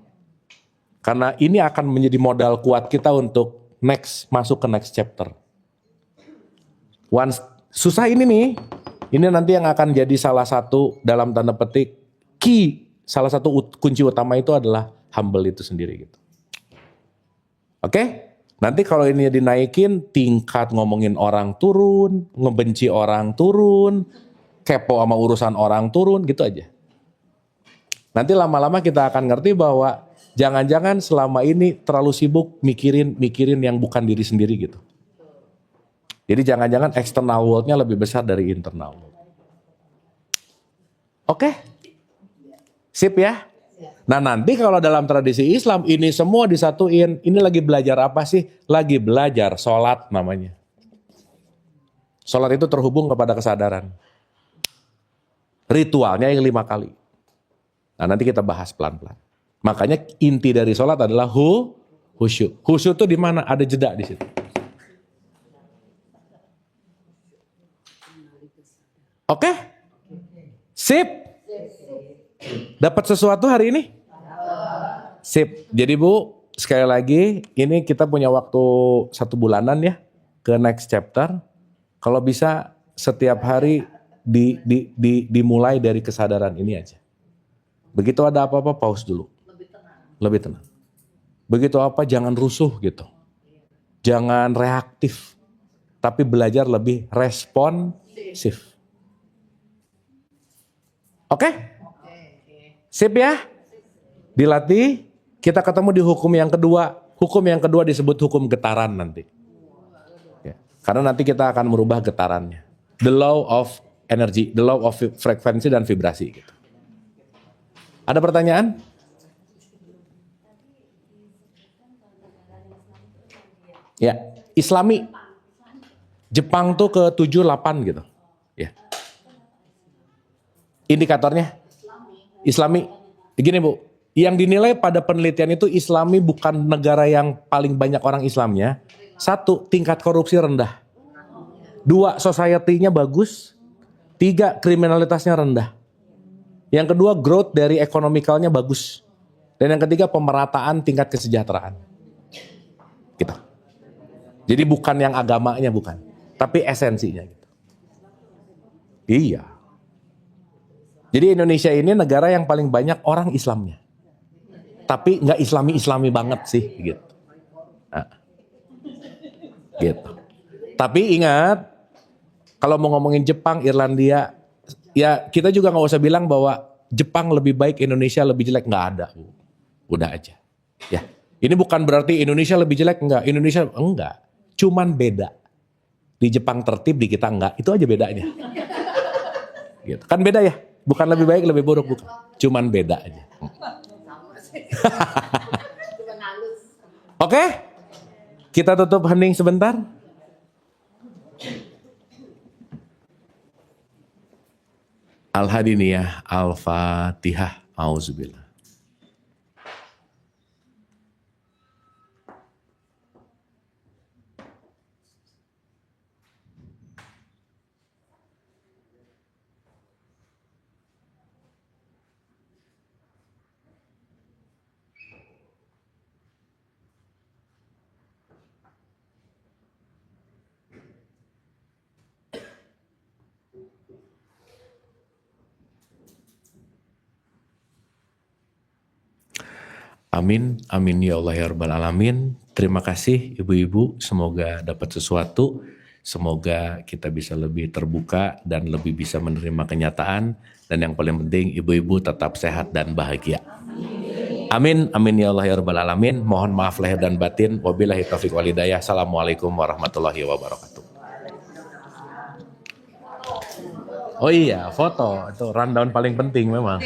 Karena ini akan menjadi modal kuat kita untuk masuk ke next chapter. Once susah ini nih, ini nanti yang akan jadi salah satu dalam tanda petik key, salah satu kunci utama itu adalah humble itu sendiri gitu. Oke? Nanti kalau ini dinaikin, tingkat ngomongin orang turun, ngebenci orang turun, kepo sama urusan orang turun, gitu aja. Nanti lama-lama kita akan ngerti bahwa jangan-jangan selama ini terlalu sibuk mikirin yang bukan diri sendiri gitu. Jadi jangan-jangan external world-nya lebih besar dari internal world. Oke? Sip ya? Nah nanti kalau dalam tradisi Islam ini semua disatuin, ini lagi belajar apa sih? Lagi belajar sholat namanya. Sholat itu terhubung kepada kesadaran. Ritualnya yang 5 kali. Nah nanti kita bahas pelan-pelan. Makanya inti dari sholat adalah khusyuk. Khusyuk itu di mana? Ada jeda di situ. Oke? Sip? Dapat sesuatu hari ini? Sip. Jadi Bu, sekali lagi ini kita punya waktu 1 bulanan ya ke next chapter. Kalau bisa setiap hari dimulai dari kesadaran ini aja. Begitu ada apa-apa pause dulu. Lebih tenang. Begitu apa jangan rusuh gitu. Jangan reaktif. Tapi belajar lebih responsif. Oke? Sip ya? Dilatih, kita ketemu di hukum yang kedua. Hukum yang kedua disebut hukum getaran nanti. Ya. Karena nanti kita akan merubah getarannya. The law of energy, the law of frekuensi dan vibrasi. Gitu. Ada pertanyaan? Ya, Islami. Jepang tuh ke 7, 8 gitu. Ya. Indikatornya? Islami. Begini Bu, yang dinilai pada penelitian itu Islami bukan negara yang paling banyak orang Islamnya. 1, tingkat korupsi rendah. 2, society-nya bagus. 3, kriminalitasnya rendah. Yang kedua, growth dari ekonomikalnya bagus. Dan yang ketiga, pemerataan tingkat kesejahteraan. Gitu. Jadi bukan yang agamanya, bukan. Tapi esensinya gitu. Iya. Jadi Indonesia ini negara yang paling banyak orang Islamnya. Tapi nggak Islami banget sih gitu. Nah, gitu. Tapi ingat, kalau mau ngomongin Jepang, Irlandia, ya kita juga nggak usah bilang bahwa Jepang lebih baik, Indonesia lebih jelek, nggak ada. Udah aja. Ya, ini bukan berarti Indonesia lebih jelek, enggak. Indonesia enggak. Cuman beda. Di Jepang tertib, di kita enggak. Itu aja bedanya. Gitu. Kan beda ya? Bukan lebih baik, lebih buruk, bukan. Cuman beda aja. Oke? Kita tutup hening sebentar. Al-Hadiniyah, Al-Fatihah, Auzubillah. Amin, amin ya Allah ya Rabbal Alamin. Terima kasih ibu-ibu, semoga dapat sesuatu. Semoga kita bisa lebih terbuka dan lebih bisa menerima kenyataan. Dan yang paling penting ibu-ibu tetap sehat dan bahagia. Amin, amin ya Allah ya Rabbal Alamin. Mohon maaf lahir dan batin. Wabillahi taufiq wal hidayah. Assalamualaikum warahmatullahi wabarakatuh. Oh iya, foto. Itu rundown paling penting memang.